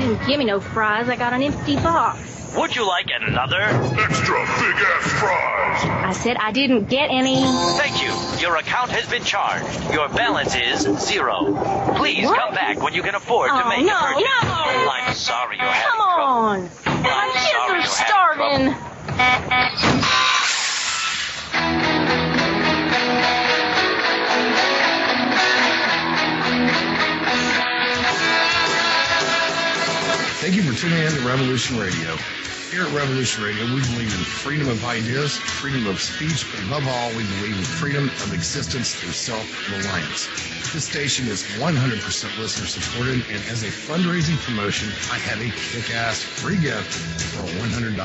didn't give me no fries. I got an empty box. Would you like another? Extra big-ass fries. I said I didn't get any. Thank you. Your account has been charged. Your balance is 0. Please come back when you can afford to make a purchase. No. I'm sorry you're having Come on. My kids are starving. Thank you for tuning in to Revolution Radio. Here at Revolution Radio, we believe in freedom of ideas, freedom of speech, but above all, we believe in freedom of existence through self-reliance. This station is 100% listener-supported, and as a fundraising promotion, I have a kick-ass free gift for a $100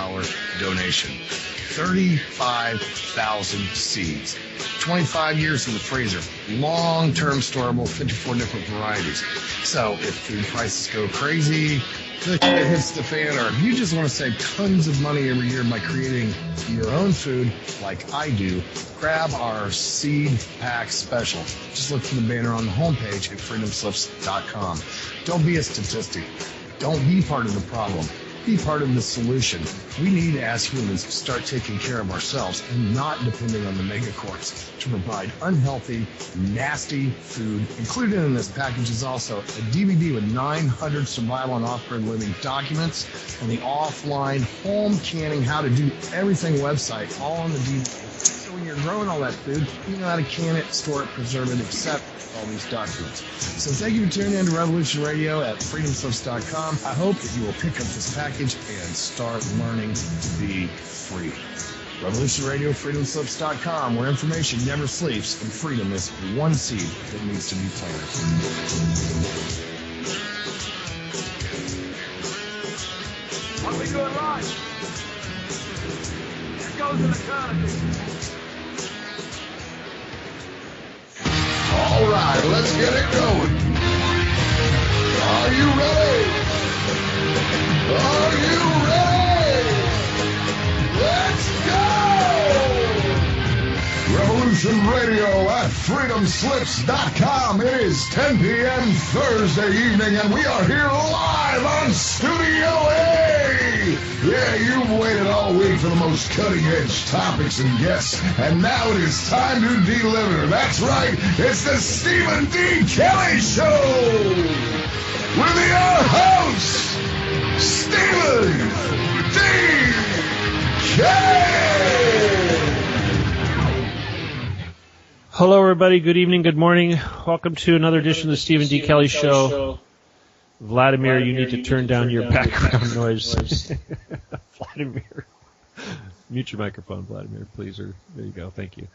donation. 35,000 seeds. 25 years in the freezer. Long-term storable, 54 different varieties. So if food prices go crazy, the shit hits the fan, or if you just want to save tons of money every year by creating your own food like I do, grab our seed pack special. Just look for the banner on the homepage at freedomslips.com. Don't be a statistic. Don't be part of the problem. Be part of the solution. We need, as humans, to start taking care of ourselves and not depending on the megacorps to provide unhealthy, nasty food. Included in this package is also a DVD with 900 survival and off-grid living documents and the offline home canning, how to do everything website, all on the DVD. So when you're growing all that food, you know how to can it, store it, preserve it, accept all these documents. So thank you for tuning in to Revolution Radio at freedomslips.com. I hope that you will pick up this package and start learning to be free. Revolution Radio, freedomslips.com, where information never sleeps and freedom is one seed that needs to be planted. What are we doing live? Here goes an eternity. All right, let's get it going. Are you ready? Are you ready? Let's go! Revolution Radio at freedomslips.com. It is 10 p.m. Thursday evening, and we are here live on Studio A. Yeah, you've waited all week for the most cutting-edge topics and guests, and now it is time to deliver. That's right, it's the Stephen D. Kelly Show with your host, Stephen D. Kelly. Hello, everybody. Good evening, good morning. Welcome to another edition of the Stephen D. Kelly Show. Vladimir, you need to turn down your background noise. Vladimir. Mute your microphone, Vladimir, please. Or there you go. Thank you.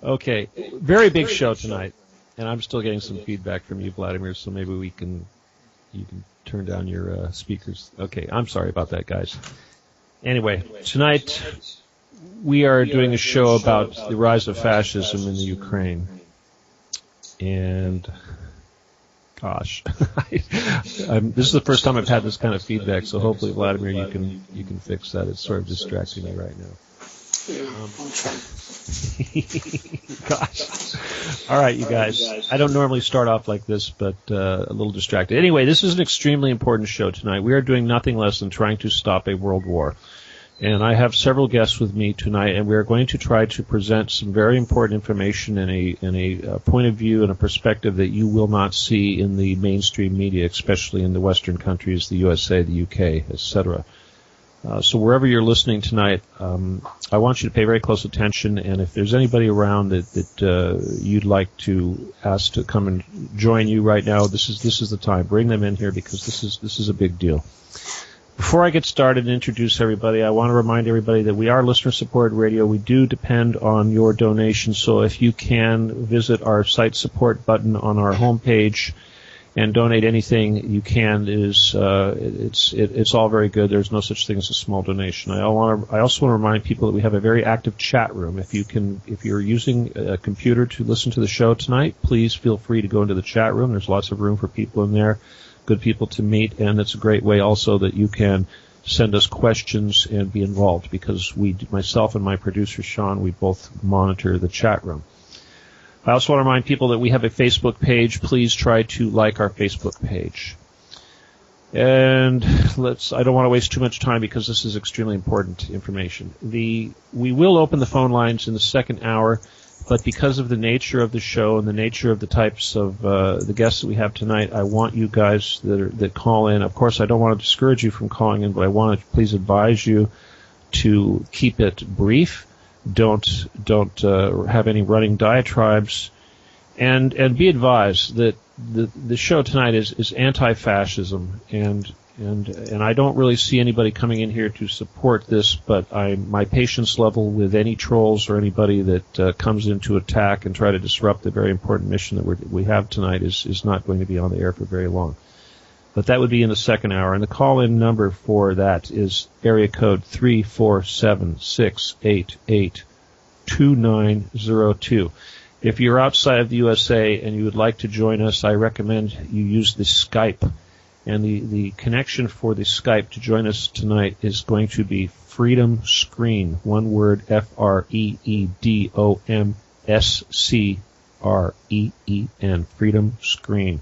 Okay. Very big show tonight. And I'm still getting some feedback from you, Vladimir, so maybe you can turn down your speakers. Okay. I'm sorry about that, guys. Anyway, tonight we are doing a show about the rise of fascism in the Ukraine. And gosh, this is the first time I've had this kind of feedback, so hopefully, Vladimir, you can fix that. It's sort of distracting me right now. Gosh. All right, you guys. I don't normally start off like this, but a little distracted. Anyway, this is an extremely important show tonight. We are doing nothing less than trying to stop a world war. And I have several guests with me tonight, and we are going to try to present some very important information in a point of view and a perspective that you will not see in the mainstream media, especially in the Western countries, the USA, the UK, etc. So wherever you're listening tonight, I want you to pay very close attention, and if there's anybody around that you'd like to ask to come and join you right now, this is the time. Bring them in here because this is a big deal. Before I get started and introduce everybody, I want to remind everybody that we are listener-supported radio. We do depend on your donations, so if you can visit our site support button on our homepage and donate anything you can, it's all very good. There's no such thing as a small donation. I also want to remind people that we have a very active chat room. If you're using a computer to listen to the show tonight, please feel free to go into the chat room. There's lots of room for people in there. Good people to meet, and it's a great way also that you can send us questions and be involved because myself and my producer Sean, we both monitor the chat room. I also want to remind people that we have a Facebook page. Please try to like our Facebook page. And I don't want to waste too much time because this is extremely important information. We will open the phone lines in the second hour, but because of the nature of the show and the nature of the types of the guests that we have tonight, I want you guys that call in. Of course, I don't want to discourage you from calling in, but I want to please advise you to keep it brief. Don't have any running diatribes, and be advised that the show tonight is anti-fascism, and I don't really see anybody coming in here to support this, but my patience level with any trolls or anybody that comes in to attack and try to disrupt the very important mission that we have tonight is not going to be on the air for very long. But that would be in the second hour, and the call-in number for that is area code 347-688-2902. If you're outside of the USA and you would like to join us, I recommend you use the Skype. And the connection for the Skype to join us tonight is going to be Freedom Screen. One word, FREEDOMSCREEN. Freedom Screen.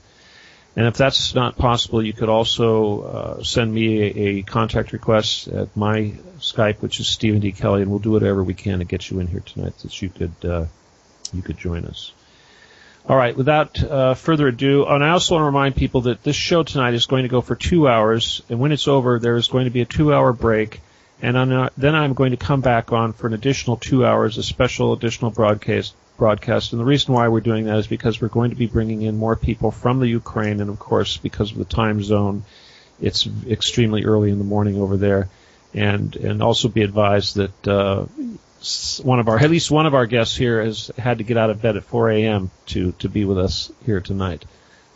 And if that's not possible, you could also send me a contact request at my Skype, which is Stephen D. Kelly, and we'll do whatever we can to get you in here tonight so that you could join us. All right, without further ado, and I also want to remind people that this show tonight is going to go for 2 hours, and when it's over, there is going to be a 2-hour break, and then I'm going to come back on for an additional 2 hours, a special additional broadcast. And the reason why we're doing that is because we're going to be bringing in more people from the Ukraine, and of course, because of the time zone, it's extremely early in the morning over there, and also be advised that at least one of our guests here has had to get out of bed at 4 a.m. to be with us here tonight.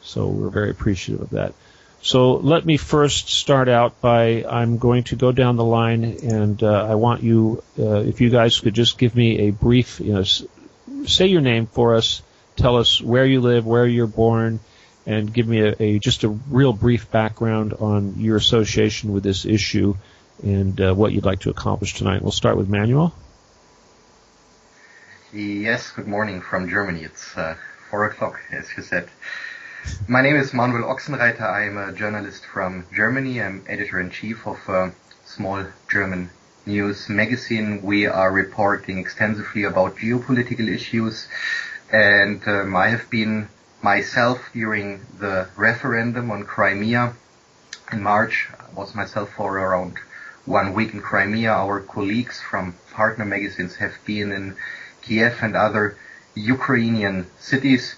So we're very appreciative of that. So let me first start out I'm going to go down the line, and I want you, if you guys could just give me a brief, say your name for us, tell us where you live, where you're born, and give me just a real brief background on your association with this issue and what you'd like to accomplish tonight. We'll start with Manuel. Yes, good morning from Germany. It's 4 o'clock, as you said. My name is Manuel Ochsenreiter. I'm a journalist from Germany. I'm editor-in-chief of a small German news magazine. We are reporting extensively about geopolitical issues, and I have been myself during the referendum on Crimea in March. I was myself for around 1 week in Crimea. Our colleagues from partner magazines have been in Kiev and other Ukrainian cities.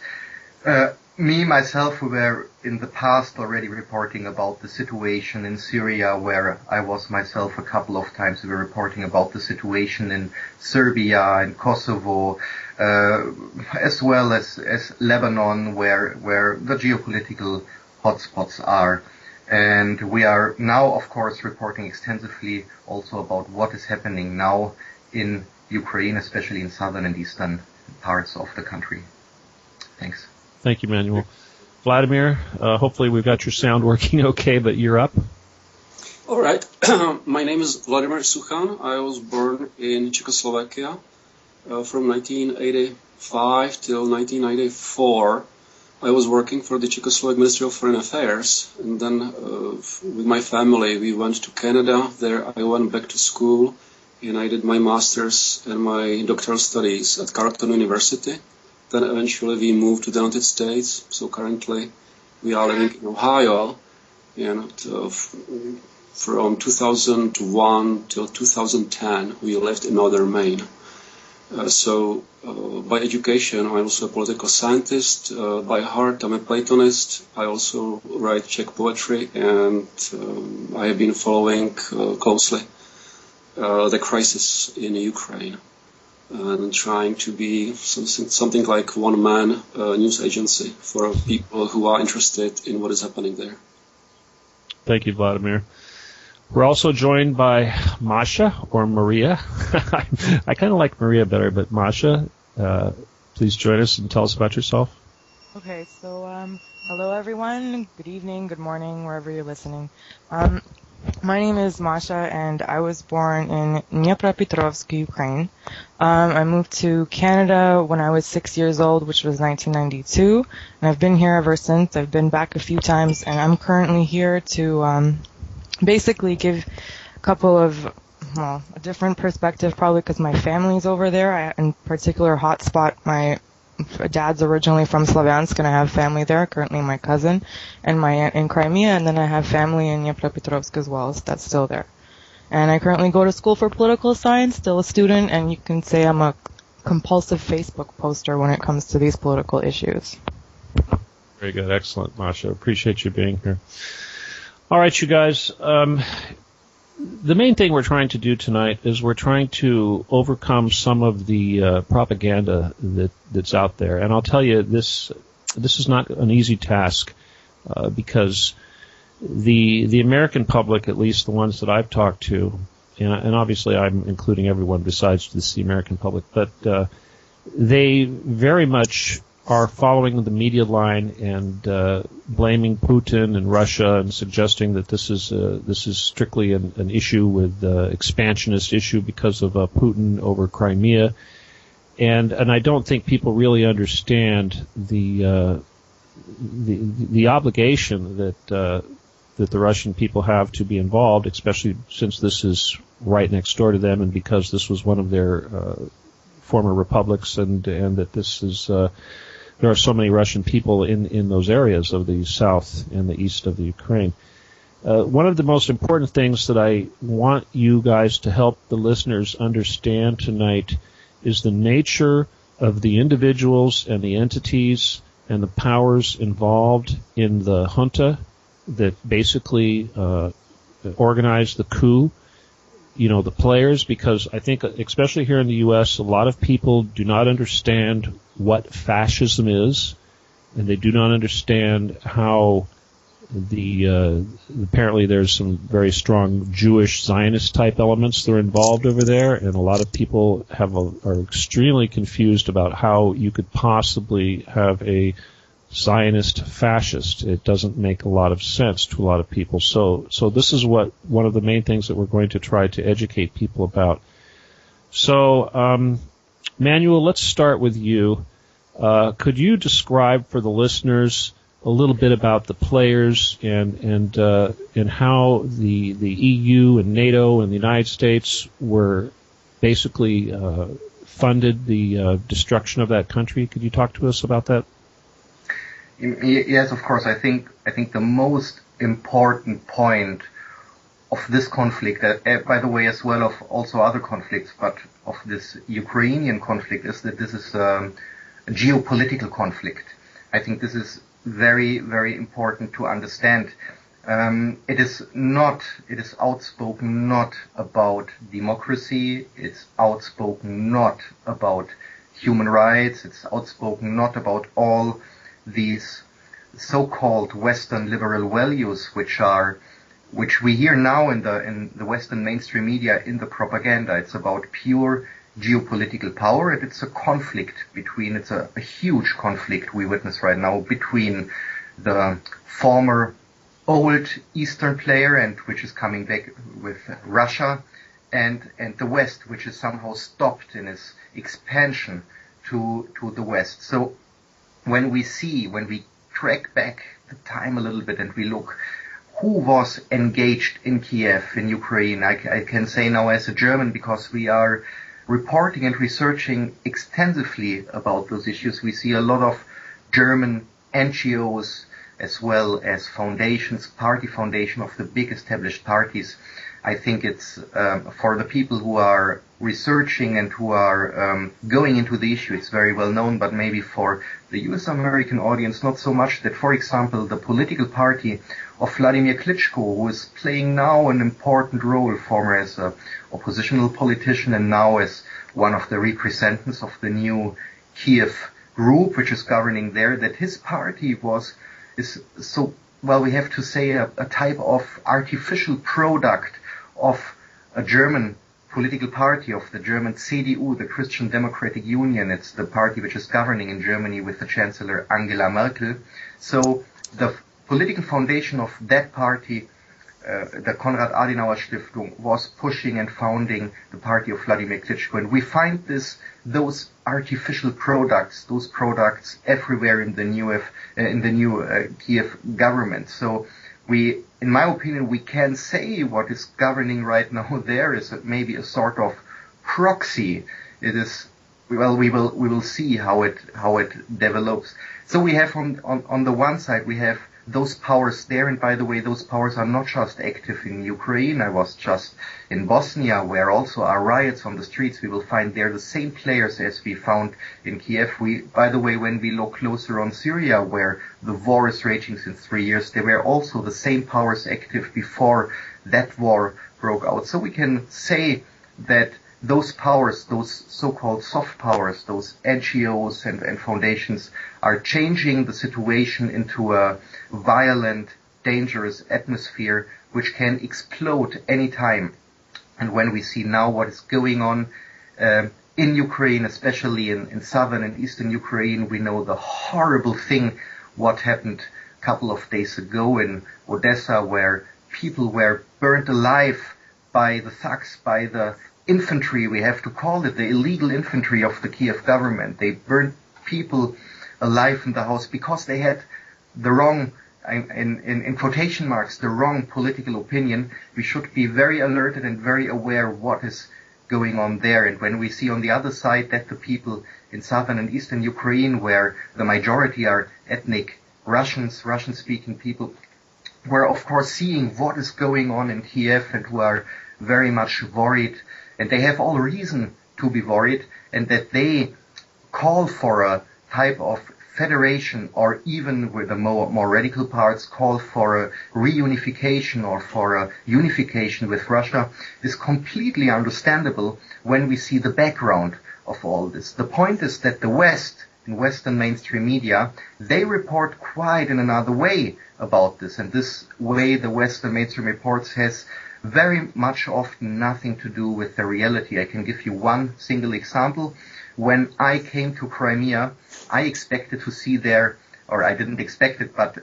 Myself, we were in the past already reporting about the situation in Syria, where I was myself a couple of times. We were reporting about the situation in Serbia and Kosovo, as well as Lebanon, where the geopolitical hotspots are. And we are now, of course, reporting extensively also about what is happening now in Ukraine, especially in southern and eastern parts of the country. Thanks. Thank you, Manuel. Vladimir, hopefully we've got your sound working okay, but you're up. All right. My name is Vladimir Suchan. I was born in Czechoslovakia from 1985 till 1994. I was working for the Czechoslovak Ministry of Foreign Affairs, and then with my family we went to Canada. There I went back to school, and I did my master's and my doctoral studies at Carleton University. Then eventually we moved to the United States. So currently we are living in Ohio, and from 2001 till 2010 we lived in northern Maine. By education I'm also a political scientist. By heart I'm a Platonist. I also write Czech poetry, and I have been following closely the crisis in Ukraine, and trying to be something like one-man news agency for people who are interested in what is happening there. Thank you, Vladimir. We're also joined by Masha, or Maria. I kind of like Maria better, but Masha, please join us and tell us about yourself. Okay, so hello everyone, good evening, good morning, wherever you're listening. My name is Masha, and I was born in Dnipropetrovsk, Ukraine. I moved to Canada when I was 6 years old, which was 1992, and I've been here ever since. I've been back a few times, and I'm currently here to basically give a couple of, a different perspective, probably because my family's over there. In particular, hotspot, my dad's originally from Slavyansk, and I have family there, currently my cousin, and my aunt in Crimea, and then I have family in Dnipropetrovsk as well, so that's still there. And I currently go to school for political science, still a student, and you can say I'm a compulsive Facebook poster when it comes to these political issues. Very good. Excellent, Masha. Appreciate you being here. All right, you guys. The main thing we're trying to do tonight is we're trying to overcome some of the propaganda that's out there. And I'll tell you, this is not an easy task because the American public, at least the ones that I've talked to, and obviously I'm including everyone besides the American public, but they very much are following the media line and blaming Putin and Russia and suggesting that this is strictly an issue with expansionist issue because of Putin over Crimea, and I don't think people really understand the obligation that the Russian people have to be involved, especially since this is right next door to them and because this was one of their former republics, and that this is. There are so many Russian people in those areas of the south and the east of the Ukraine. One of the most important things that I want you guys to help the listeners understand tonight is the nature of the individuals and the entities and the powers involved in the junta that basically organized the coup. You know, the players, because I think, especially here in the U.S., a lot of people do not understand what fascism is, and they do not understand how apparently there's some very strong Jewish Zionist type elements that are involved over there, and a lot of people are extremely confused about how you could possibly have a Zionist fascist. It doesn't make a lot of sense to a lot of people. So this is one of the main things that we're going to try to educate people about. So, Manuel, let's start with you. Could you describe for the listeners a little bit about the players and how the EU and NATO and the United States were basically funded the destruction of that country? Could you talk to us about that? Yes, of course. I think the most important point of this conflict, by the way, as well of also other conflicts, but of this Ukrainian conflict, is that this is a geopolitical conflict. I think this is very, very important to understand. It is outspoken not about democracy. It's outspoken not about human rights. It's outspoken not about all these so-called Western liberal values, which we hear now in the Western mainstream media, in the propaganda. It's about pure geopolitical power, and it's a conflict it's a huge conflict we witness right now between the former old Eastern player, and which is coming back with Russia, and the West, which is somehow stopped in its expansion to the West. So when we track back the time a little bit and we look who was engaged in Kiev, in Ukraine, I can say now as a German, because we are reporting and researching extensively about those issues. We see a lot of German NGOs as well as foundations, party foundation of the big established parties. I think it's for the people who are researching and who are going into the issue, it's very well known, but maybe for the US American audience, not so much, that, for example, the political party of Vladimir Klitschko, who is playing now an important role, former as a oppositional politician and now as one of the representatives of the new Kiev group, which is governing there, that his party is so, well, we have to say a type of artificial product of a German political party, of the German CDU, the Christian Democratic Union. It's the party which is governing in Germany with the Chancellor Angela Merkel. So the political foundation of that party the Konrad Adenauer Stiftung was pushing and founding the party of Vladimir Klitschko. And we find those artificial products, those products everywhere in the new Kiev government. So in my opinion, we can say what is governing right now there is maybe a sort of proxy. It is, well, we will see how it develops. So we have on the one side, we have those powers there, and by the way, those powers are not just active in Ukraine. I was just in Bosnia, where also are riots on the streets. We will find there the same players as we found in Kiev. By the way, when we look closer on Syria, where the war is raging since 3 years, there were also the same powers active before that war broke out. So we can say that those powers, those so-called soft powers, those NGOs and foundations are changing the situation into a violent, dangerous atmosphere which can explode any time. And when we see now what is going on in Ukraine, especially in southern and eastern Ukraine, we know the horrible thing what happened a couple of days ago in Odessa, where people were burnt alive by the thugs, by the infantry, we have to call it, the illegal infantry of the Kiev government. They burnt people alive in the house because they had the wrong, in quotation marks, the wrong political opinion. We should be very alerted and very aware of what is going on there. And when we see on the other side that the people in southern and eastern Ukraine, where the majority are ethnic Russians, Russian-speaking people, we're of course seeing what is going on in Kiev and who are very much worried. And they have all reason to be worried, and that they call for a type of federation, or even with the more radical parts call for a reunification or for a unification with Russia, is completely understandable when we see the background of all this. The point is that the West, in Western mainstream media, they report quite in another way about this, and this way the Western mainstream reports has very much often nothing to do with the reality. I can give you one single example. When I came to Crimea, I expected to see there, or I didn't expect it, but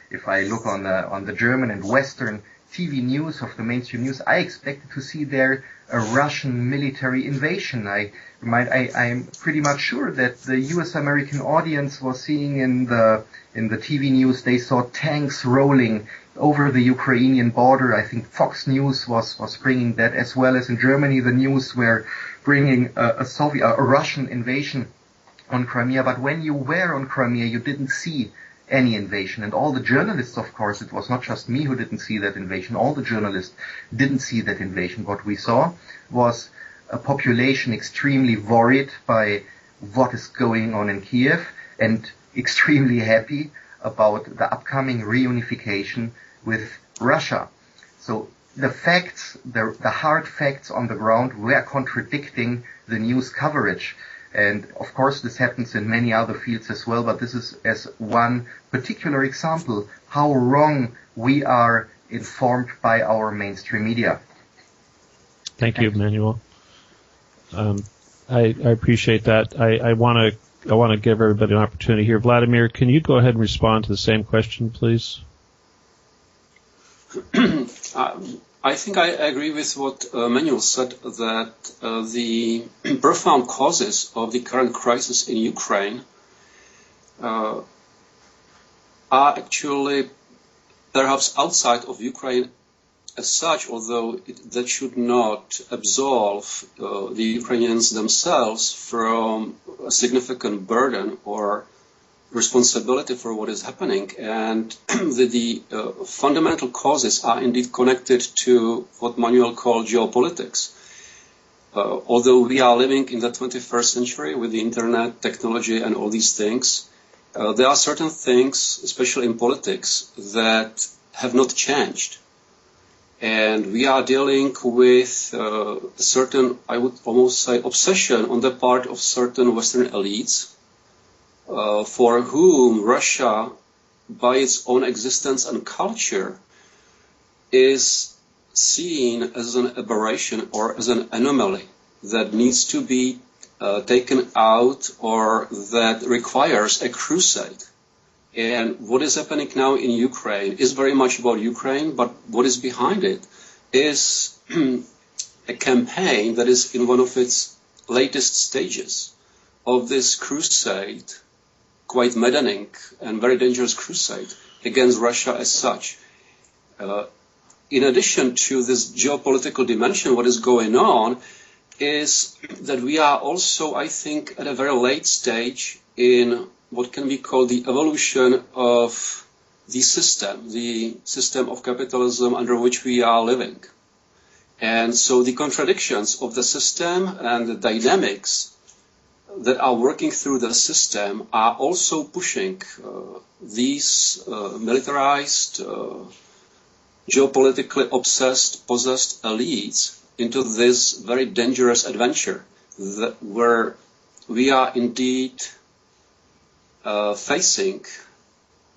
if I look on the German and Western TV news of the mainstream news, I expected to see there a Russian military invasion. I'm pretty much sure that the US-American audience was seeing in the TV news, they saw tanks rolling over the Ukrainian border. I think Fox News was bringing that, as well as in Germany the news were bringing a Russian invasion on Crimea. But when you were on Crimea, you didn't see any invasion. And all the journalists, of course, it was not just me who didn't see that invasion, all the journalists didn't see that invasion. What we saw was a population extremely worried by what is going on in Kiev and extremely happy about the upcoming reunification with Russia. So the facts, the hard facts on the ground were contradicting the news coverage. And of course this happens in many other fields as well, but this is as one particular example how wrong we are informed by our mainstream media. Thank you, Manuel. I appreciate that. I want to give everybody an opportunity here. Vladimir, can you go ahead and respond to the same question, please? I think I agree with what Manuel said, that the profound causes of the current crisis in Ukraine are actually perhaps outside of Ukraine as such, although that should not absolve the Ukrainians themselves from a significant burden or responsibility for what is happening. And the fundamental causes are indeed connected to what Manuel called geopolitics. Although we are living in the 21st century with the internet, technology, and all these things, there are certain things, especially in politics, that have not changed. And we are dealing with a certain, I would almost say, obsession on the part of certain Western elites, for whom Russia, by its own existence and culture, is seen as an aberration or as an anomaly that needs to be taken out, or that requires a crusade And what is happening now in Ukraine is very much about Ukraine, but what is behind it is a campaign that is in one of its latest stages of this crusade, quite maddening and very dangerous crusade against Russia as such. In addition to this geopolitical dimension, what is going on is that we are also, I think, at a very late stage in what can be called the evolution of the system of capitalism under which we are living. And so the contradictions of the system and the dynamics that are working through the system are also pushing these militarized, geopolitically obsessed, possessed elites into this very dangerous adventure where we are indeed facing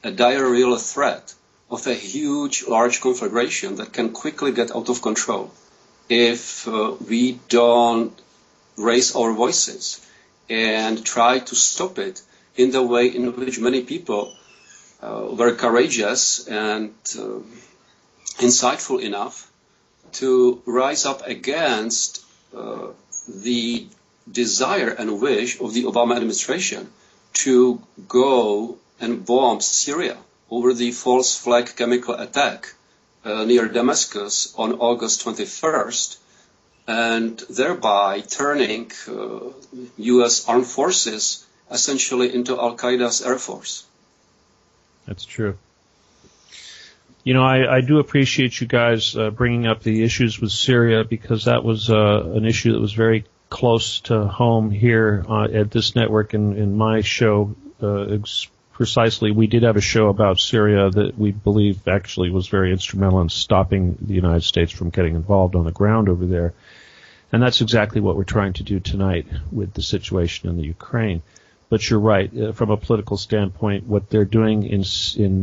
a dire real threat of a huge, large conflagration that can quickly get out of control if we don't raise our voices and try to stop it in the way in which many people were courageous and insightful enough to rise up against the desire and wish of the Obama administration to go and bomb Syria over the false flag chemical attack near Damascus on August 21st, and thereby turning U.S. armed forces essentially into Al-Qaeda's air force. That's true. You know, I do appreciate you guys bringing up the issues with Syria, because that was an issue that was very close to home here at this network and in my show. Precisely, we did have a show about Syria that we believe actually was very instrumental in stopping the United States from getting involved on the ground over there. And that's exactly what we're trying to do tonight with the situation in the Ukraine. But you're right, from a political standpoint, what they're doing in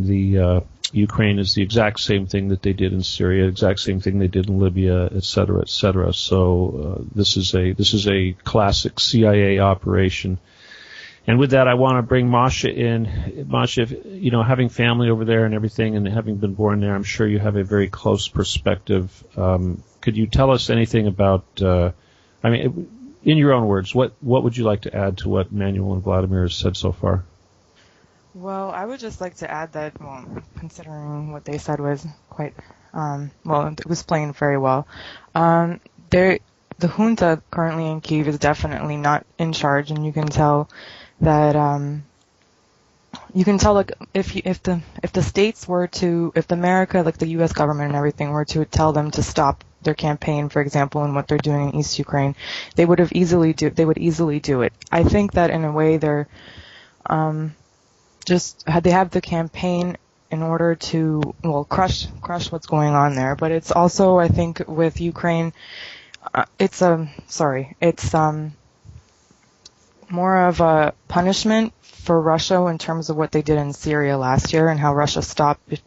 the Ukraine is the exact same thing that they did in Syria, exact same thing they did in Libya, et cetera, et cetera. So this is a classic CIA operation. And with that, I want to bring Masha in. Masha, you know, having family over there and everything, and having been born there, I'm sure you have a very close perspective. Could you tell us anything about? I mean, in your own words, what would you like to add to what Manuel and Vladimir has said so far? Well, I would just like to add that, well, considering what they said was quite, it was playing very well. The junta currently in Kyiv is definitely not in charge, and you can tell that, like, if the states were to, if America, like the U.S. government and everything, were to tell them to stop their campaign, for example, and what they're doing in East Ukraine, they would easily do it. I think that in a way they're, they have the campaign in order to, crush what's going on there. But it's also, I think, with Ukraine, it's more of a punishment for Russia in terms of what they did in Syria last year and how Russia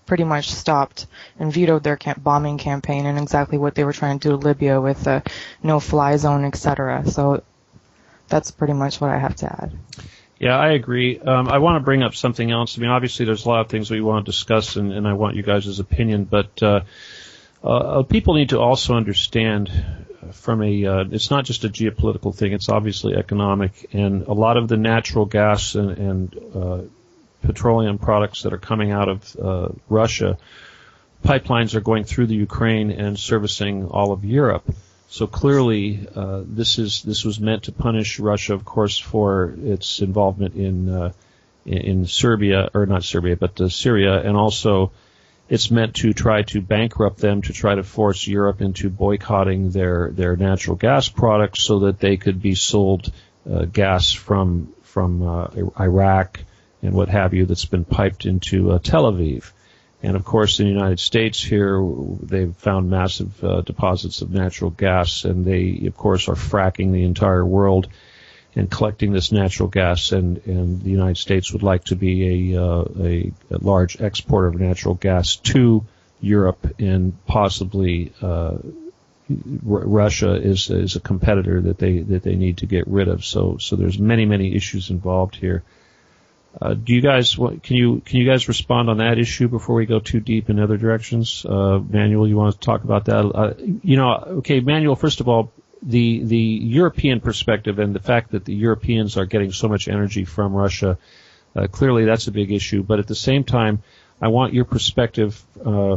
pretty much stopped and vetoed their bombing campaign and exactly what they were trying to do in Libya with the no-fly zone, etc. So that's pretty much what I have to add. Yeah, I agree. I want to bring up something else. I mean, obviously there's a lot of things we want to discuss, and I want you guys' opinion, but people need to also understand it's not just a geopolitical thing, it's obviously economic, and a lot of the natural gas and petroleum products that are coming out of Russia, pipelines are going through the Ukraine and servicing all of Europe. So clearly, this was meant to punish Russia, of course, for its involvement in Serbia, or not Serbia, but Syria, and also it's meant to try to bankrupt them, to try to force Europe into boycotting their natural gas products so that they could be sold gas from Iraq and what have you that's been piped into Tel Aviv. And of course, in the United States here, they've found massive deposits of natural gas, and they, of course, are fracking the entire world and collecting this natural gas. And the United States would like to be a large exporter of natural gas to Europe, and possibly Russia is a competitor that they need to get rid of. So there's many issues involved here. Do you guys can you guys respond on that issue before we go too deep in other directions? Manuel, you want to talk about that? Okay, Manuel. First of all, the European perspective and the fact that the Europeans are getting so much energy from Russia, clearly that's a big issue. But at the same time, I want your perspective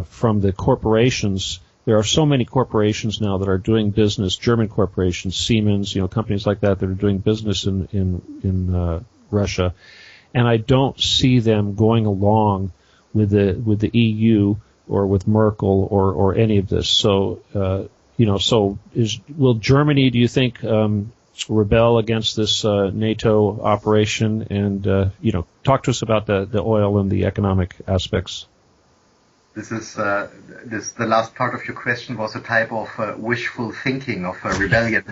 from the corporations. There are so many corporations now that are doing business, German corporations, Siemens, companies like that are doing business in Russia. And I don't see them going along with the EU or with Merkel or any of this. So will Germany, do you think, rebel against this NATO operation? And talk to us about the oil and the economic aspects. This is the last part of your question was a type of wishful thinking of a rebellion.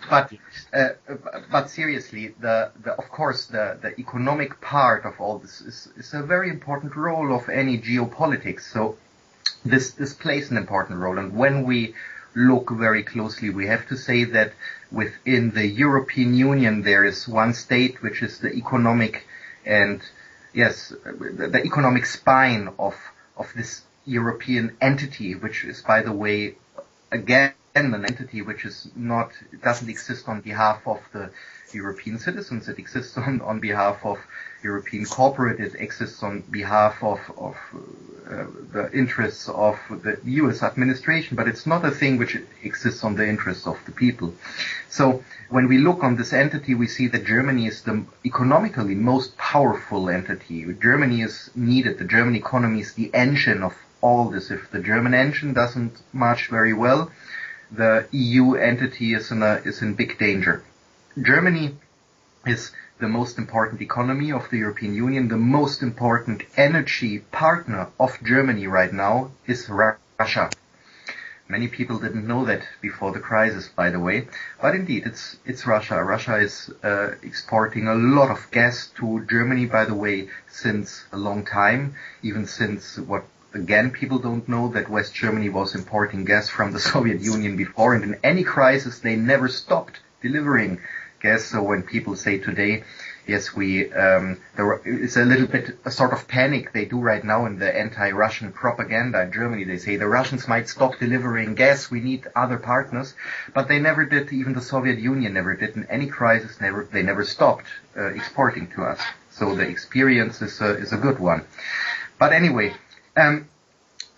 But seriously, of course the economic part of all this is a very important role of any geopolitics. So this plays an important role, and when we look very closely, we have to say that within the European Union there is one state which is the economic and the economic spine of this European entity, which is, by the way, again, an entity which doesn't exist on behalf of the European citizens. It exists on behalf of European corporate. It exists on behalf of the interests of the U.S. administration, but it's not a thing which exists on the interests of the people. So when we look on this entity, we see that Germany is the economically most powerful entity. Germany is needed. The German economy is the engine of all this. If the German engine doesn't march very well, the EU entity is in big danger. Germany is the most important economy of the European Union. The most important energy partner of Germany right now is Russia. Many people didn't know that before the crisis, by the way, but indeed it's Russia. Russia is exporting a lot of gas to Germany, by the way, since a long time, even since again, people don't know that West Germany was importing gas from the Soviet Union before, and in any crisis they never stopped delivering gas. So when people say today, yes, it's a little bit a sort of panic they do right now in the anti-Russian propaganda in Germany. They say the Russians might stop delivering gas, we need other partners, but they never did. Even the Soviet Union never did. In any crisis, they never stopped exporting to us. So the experience is a good one. But anyway,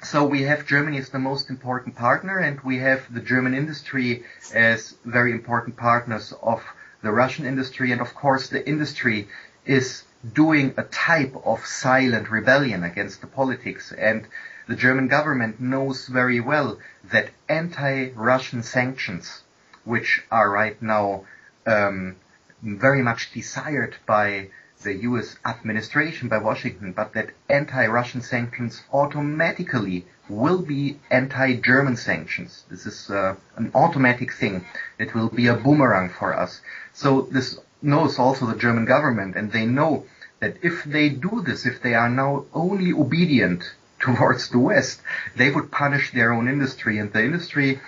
so we have Germany as the most important partner, and we have the German industry as very important partners of the Russian industry. And of course, the industry is doing a type of silent rebellion against the politics. And the German government knows very well that anti-Russian sanctions, which are right now very much desired by the U.S. administration, by Washington, but that anti-Russian sanctions automatically will be anti-German sanctions. This is an automatic thing. It will be a boomerang for us. So this knows also the German government, and they know that if they do this, if they are now only obedient towards the West, they would punish their own industry, and the industry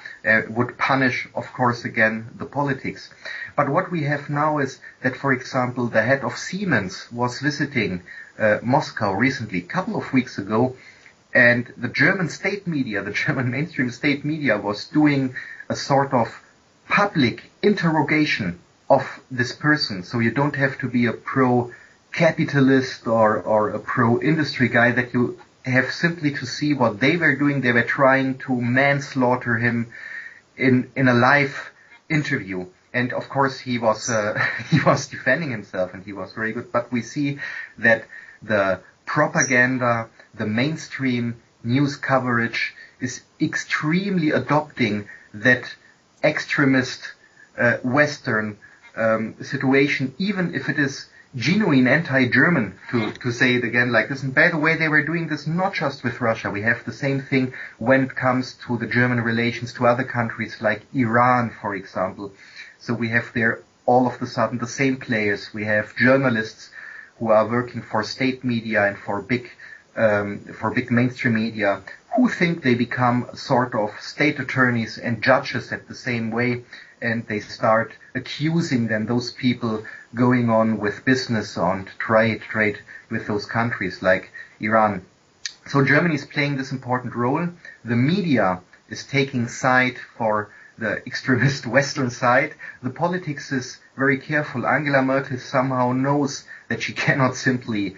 would punish, of course, again, the politics. But what we have now is that, for example, the head of Siemens was visiting Moscow recently, a couple of weeks ago, and the German state media, the German mainstream state media, was doing a sort of public interrogation of this person. So you don't have to be a pro-capitalist or a pro-industry guy, that you have simply to see what they were doing. They were trying to manslaughter him in a live interview. And of course he was defending himself, and he was very good. But we see that the propaganda, the mainstream news coverage is extremely adopting that extremist Western situation, even if it is genuine anti-German, to say it again like this. And by the way, they were doing this not just with Russia. We have the same thing when it comes to the German relations to other countries like Iran, for example. So we have there all of a sudden the same players. We have journalists who are working for state media and for big mainstream media, who think they become sort of state attorneys and judges at the same way. and they start accusing then those people going on with business on trade with those countries like Iran. So Germany is playing this important role. The media is taking side for the extremist Western side. The politics is very careful. Angela Merkel somehow knows that she cannot simply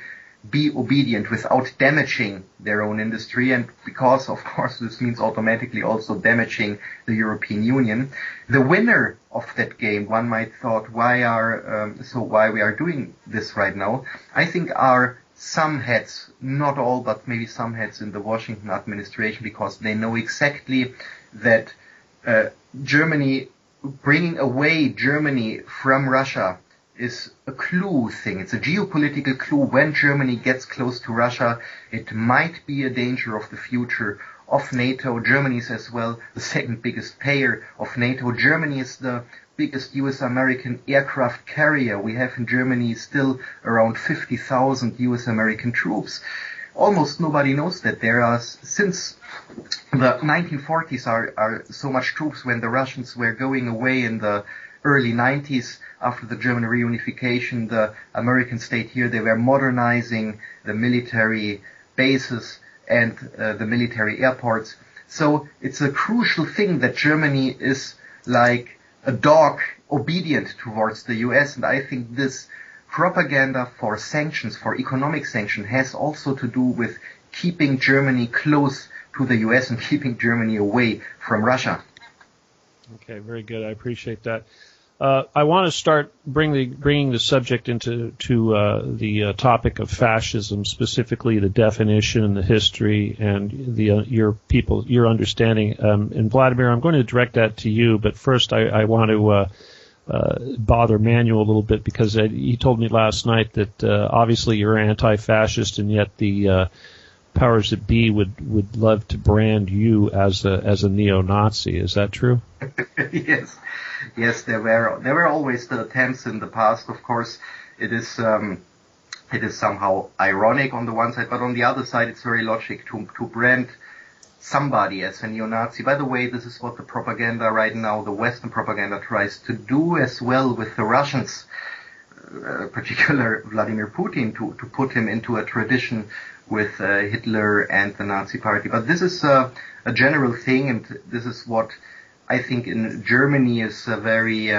be obedient without damaging their own industry, and because, of course, this means automatically also damaging the European Union. The winner of that game, one might thought, why we are doing this right now, I think are some heads, not all, but maybe some heads in the Washington administration, because they know exactly that Germany, bringing away Germany from Russia is a clue thing. It's a geopolitical clue. When Germany gets close to Russia, it might be a danger of the future of NATO. Germany is as well the second biggest payer of NATO. Germany is the biggest US-American aircraft carrier. We have in Germany still around 50,000 US-American troops. Almost nobody knows that there are, since the 1940s, are so much troops. When the Russians were going away in the early 90s, after the German reunification, the American state here, they were modernizing the military bases and the military airports. So it's a crucial thing that Germany is like a dog obedient towards the US, and I think this propaganda for sanctions, for economic sanctions, has also to do with keeping Germany close to the US and keeping Germany away from Russia. Okay, very good. I appreciate that. I want to start bringing the subject into the topic of fascism, specifically the definition and the history and your understanding. And Vladimir, I'm going to direct that to you, but first I want to bother Manuel a little bit, because he told me last night that obviously you're anti-fascist, and yet the powers that be would love to brand you as a neo-Nazi. Is that true? Yes, there were always the attempts in the past. Of course, it is somehow ironic on the one side, but on the other side, it's very logical to brand somebody as a neo-Nazi. By the way, this is what the propaganda right now, the Western propaganda, tries to do as well with the Russians, particular Vladimir Putin, to put him into a tradition with Hitler and the Nazi Party. But this is a general thing, and this is what I think in Germany is a very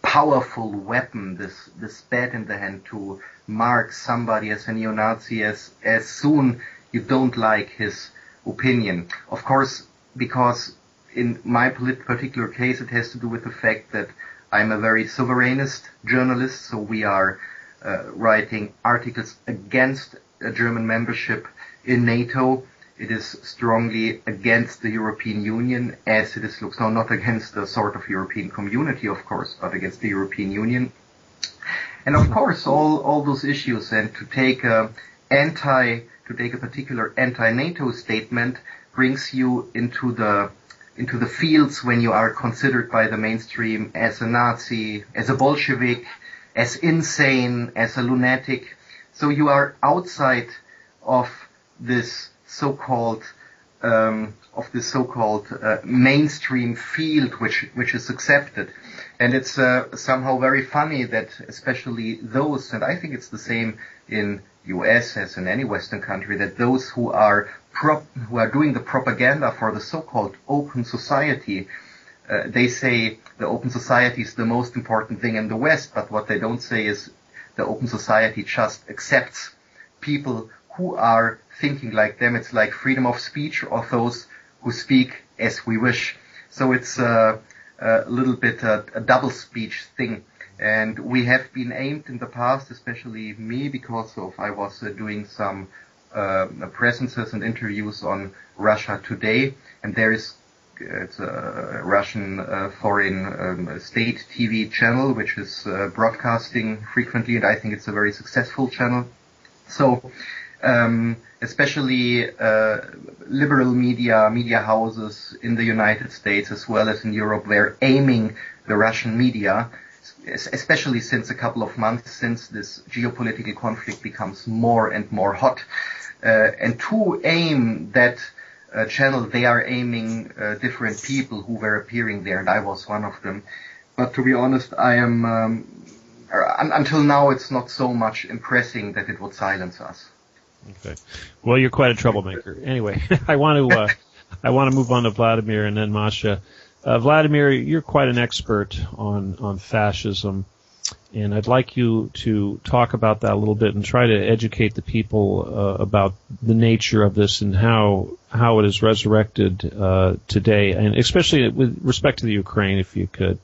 powerful weapon, this bat in the hand, to mark somebody as a neo-Nazi as soon you don't like his opinion. Of course, because in my particular case, it has to do with the fact that I'm a very sovereignist journalist, so we are writing articles against a German membership in NATO. It is strongly against the European Union, as it looks now, not against the sort of European community, of course, but against the European Union. And of course, all those issues, and to take a particular anti-NATO statement brings you into the fields when you are considered by the mainstream as a Nazi, as a Bolshevik, as insane, as a lunatic. So you are outside of this so-called mainstream field which is accepted. And it's somehow very funny that especially those, and I think it's the same in US as in any Western country, that those who are doing the propaganda for the so-called open society, they say the open society is the most important thing in the West, but what they don't say is the open society just accepts people who are thinking like them. It's like freedom of speech, or those who speak as we wish. So it's a little bit a double speech thing. And we have been aimed in the past, especially me, because I was doing some presences and interviews on Russia Today, and it's a Russian foreign state TV channel which is broadcasting frequently, and I think it's a very successful channel. So especially liberal media houses in the United States as well as in Europe were aiming the Russian media, especially since a couple of months, since this geopolitical conflict becomes more and more hot, and to aim that channel, they are aiming different people who were appearing there, and I was one of them. But to be honest, I am until now it's not so much impressing that it would silence us. Okay. Well, you're quite a troublemaker. Anyway, I want to move on to Vladimir and then Masha. Vladimir, you're quite an expert on fascism, and I'd like you to talk about that a little bit and try to educate the people about the nature of this and how it is resurrected today, and especially with respect to the Ukraine, if you could.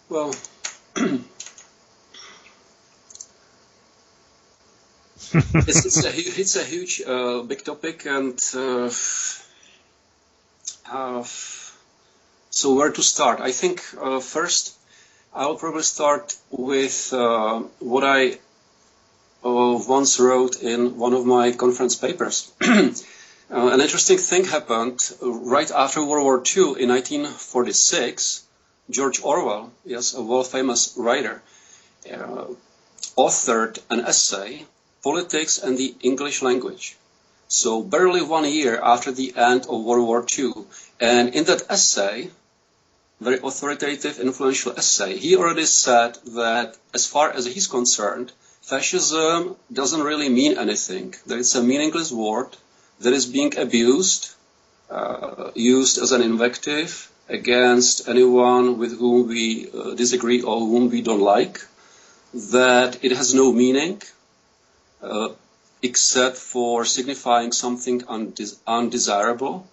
Well, it's a huge, big topic, and so where to start? I think first I'll probably start with what I once wrote in one of my conference papers. An interesting thing happened right after World War II in 1946. George Orwell, yes, a world-famous writer, authored an essay, Politics and the English Language. So barely 1 year after the end of World War II. And in that essay, very authoritative, influential essay, he already said that as far as he's concerned, fascism doesn't really mean anything. That it's a meaningless word that is being abused, used as an invective against anyone with whom we disagree or whom we don't like, that it has no meaning except for signifying something undesirable,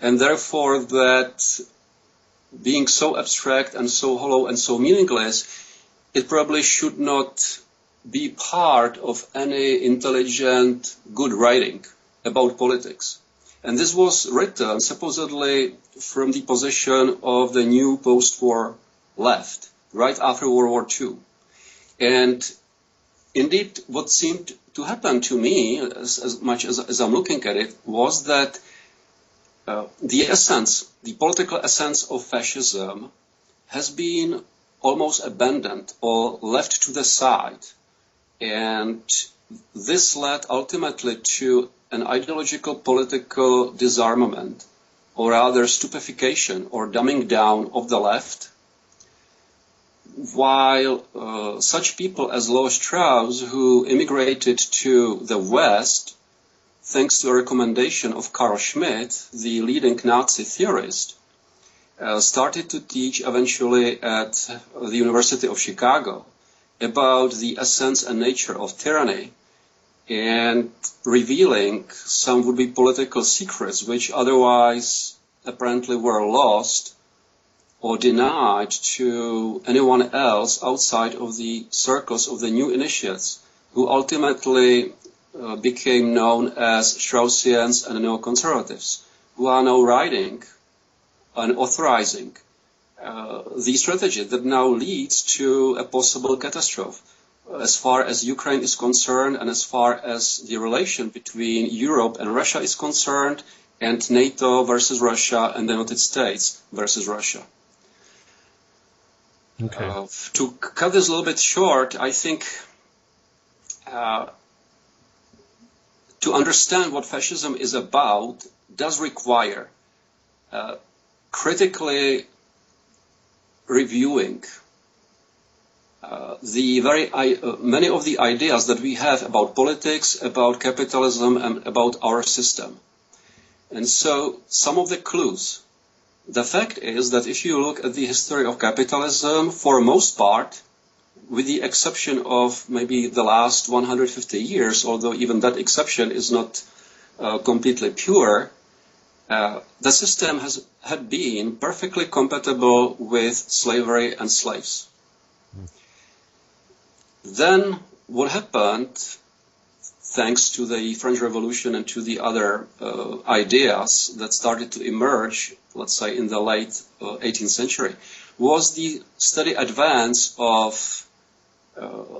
and therefore that being so abstract and so hollow and so meaningless, it probably should not be part of any intelligent, good writing about politics. And this was written supposedly from the position of the new post-war left, right after World War II. And indeed, what seemed to happen to me, as much as I'm looking at it, was that the essence, the political essence of fascism has been almost abandoned or left to the side. And this led ultimately to an ideological political disarmament, or rather stupefaction or dumbing down of the left, while such people as Leo Strauss, who immigrated to the West thanks to a recommendation of Carl Schmitt, the leading Nazi theorist, started to teach eventually at the University of Chicago about the essence and nature of tyranny, and revealing some would-be political secrets which otherwise apparently were lost or denied to anyone else outside of the circles of the new initiates, who ultimately became known as Straussians and neoconservatives, who are now writing and authorizing the strategy that now leads to a possible catastrophe as far as Ukraine is concerned, and as far as the relation between Europe and Russia is concerned, and NATO versus Russia and the United States versus Russia. Okay. To cut this a little bit short, I think to understand what fascism is about does require critically reviewing many of the ideas that we have about politics, about capitalism, and about our system. And so some of the clues. The fact is that if you look at the history of capitalism, for most part, with the exception of maybe the last 150 years, although even that exception is not completely pure, the system had been perfectly compatible with slavery and slaves. Then what happened, thanks to the French Revolution and to the other ideas that started to emerge, let's say in the late 18th century, was the steady advance of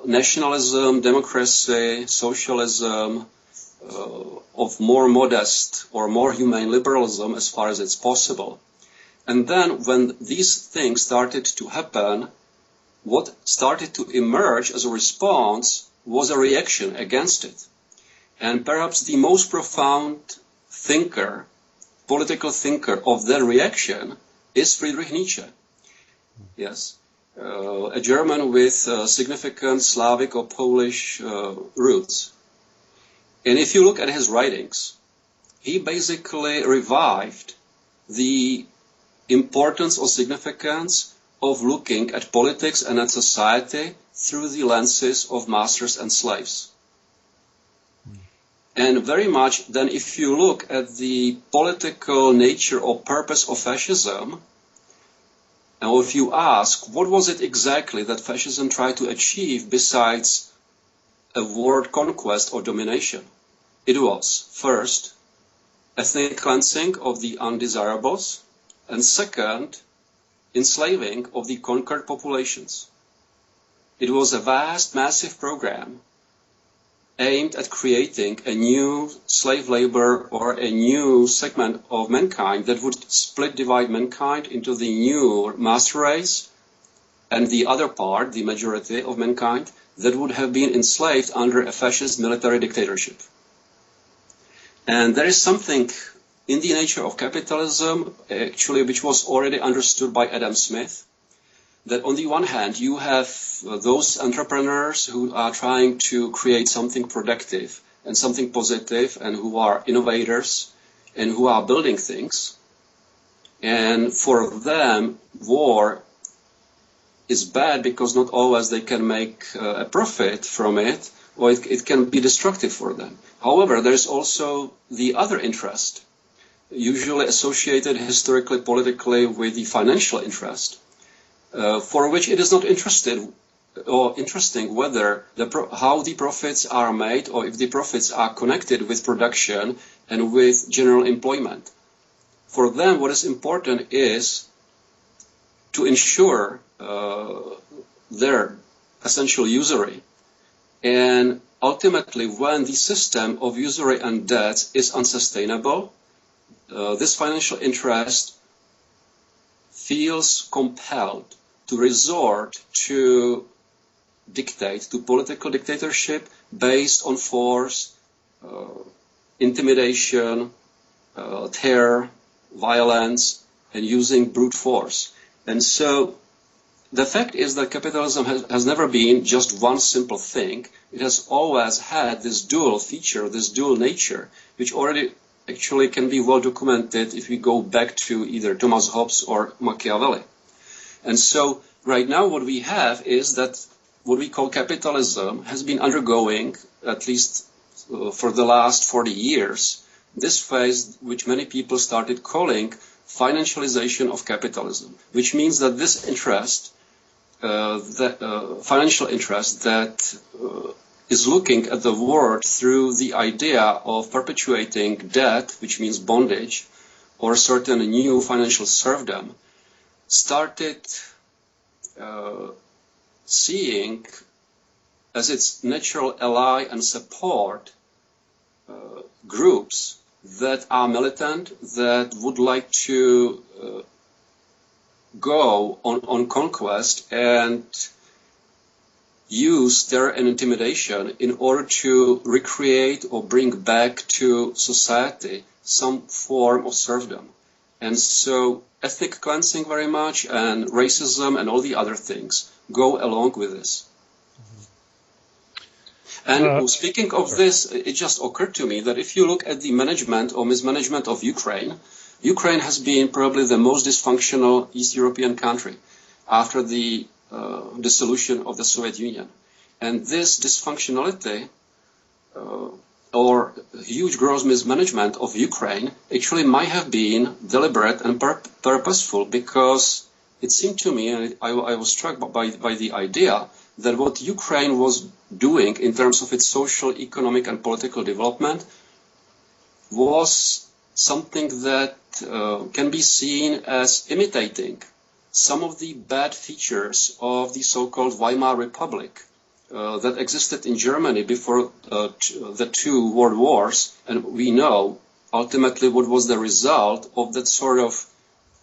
nationalism, democracy, socialism, of more modest or more humane liberalism as far as it's possible. And then when these things started to happen, what started to emerge as a response was a reaction against it. And perhaps the most profound thinker, political thinker of that reaction is Friedrich Nietzsche. Yes, a German with significant Slavic or Polish roots. And if you look at his writings, he basically revived the importance or significance of looking at politics and at society through the lenses of masters and slaves. And very much then if you look at the political nature or purpose of fascism, or if you ask what was it exactly that fascism tried to achieve besides a world conquest or domination, it was first ethnic cleansing of the undesirables, and second, enslaving of the conquered populations. It was a vast, massive program aimed at creating a new slave labor or a new segment of mankind that would divide mankind into the new master race and the other part, the majority of mankind, that would have been enslaved under a fascist military dictatorship. And there is something in the nature of capitalism, actually, which was already understood by Adam Smith, that on the one hand, you have those entrepreneurs who are trying to create something productive and something positive and who are innovators and who are building things. And for them, war is bad because not always they can make a profit from it, or it can be destructive for them. However, there is also the other interest, usually associated historically, politically with the financial interest, for which it is not interesting whether how the profits are made or if the profits are connected with production and with general employment. For them, what is important is to ensure their essential usury. And ultimately, when the system of usury and debts is unsustainable, this financial interest feels compelled to resort to dictate, to political dictatorship based on force, intimidation, terror, violence, and using brute force. And so the fact is that capitalism has never been just one simple thing. It has always had this dual feature, this dual nature, which already actually can be well documented if we go back to either Thomas Hobbes or Machiavelli. And so right now what we have is that what we call capitalism has been undergoing, at least for the last 40 years, this phase which many people started calling financialization of capitalism, which means that this interest, financial interest that is looking at the world through the idea of perpetuating debt, which means bondage, or certain new financial serfdom, started seeing as its natural ally and support groups that are militant, that would like to go on conquest and use terror and intimidation in order to recreate or bring back to society some form of serfdom. And so ethnic cleansing very much and racism and all the other things go along with this. And speaking of this, it just occurred to me that if you look at the management or mismanagement of Ukraine, Ukraine has been probably the most dysfunctional East European country after the dissolution of the Soviet Union. And this dysfunctionality or huge gross mismanagement of Ukraine actually might have been deliberate and purposeful, because it seemed to me, and I was struck by the idea that what Ukraine was doing in terms of its social, economic, and political development was something that can be seen as imitating some of the bad features of the so-called Weimar Republic that existed in Germany before the two world wars. And we know ultimately what was the result of that sort of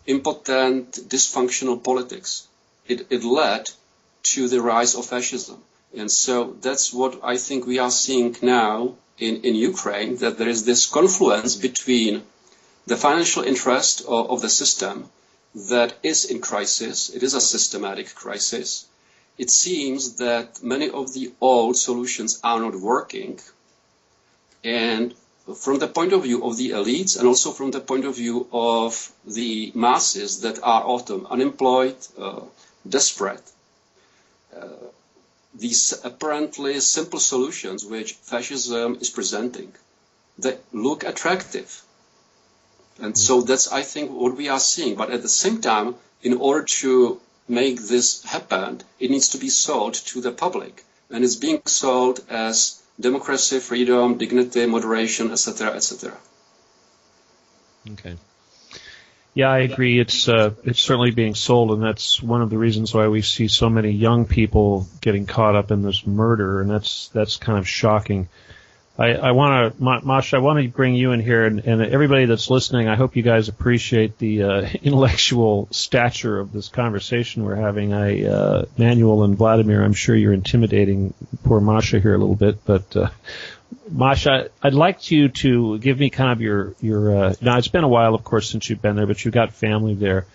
impotent, dysfunctional politics. It led to the rise of fascism. And so that's what I think we are seeing now in Ukraine, that there is this confluence between the financial interest of the system that is in crisis. It is a systematic crisis. It seems that many of the old solutions are not working. And from the point of view of the elites, and also from the point of view of the masses that are often unemployed, desperate, these apparently simple solutions which fascism is presenting, they look attractive. And so that's, I think, what we are seeing. But at the same time, in order to make this happen, it needs to be sold to the public. And it's being sold as democracy, freedom, dignity, moderation, etc., etc. Okay. Yeah, I agree. It's certainly being sold, and that's one of the reasons why we see so many young people getting caught up in this murder, and that's kind of shocking. I want to, Masha, I want to bring you in here, and everybody that's listening, I hope you guys appreciate the intellectual stature of this conversation we're having. Manuel and Vladimir, I'm sure you're intimidating poor Masha here a little bit, but Masha, I'd like you to give me kind of your now it's been a while, of course, since you've been there, but you've got family there.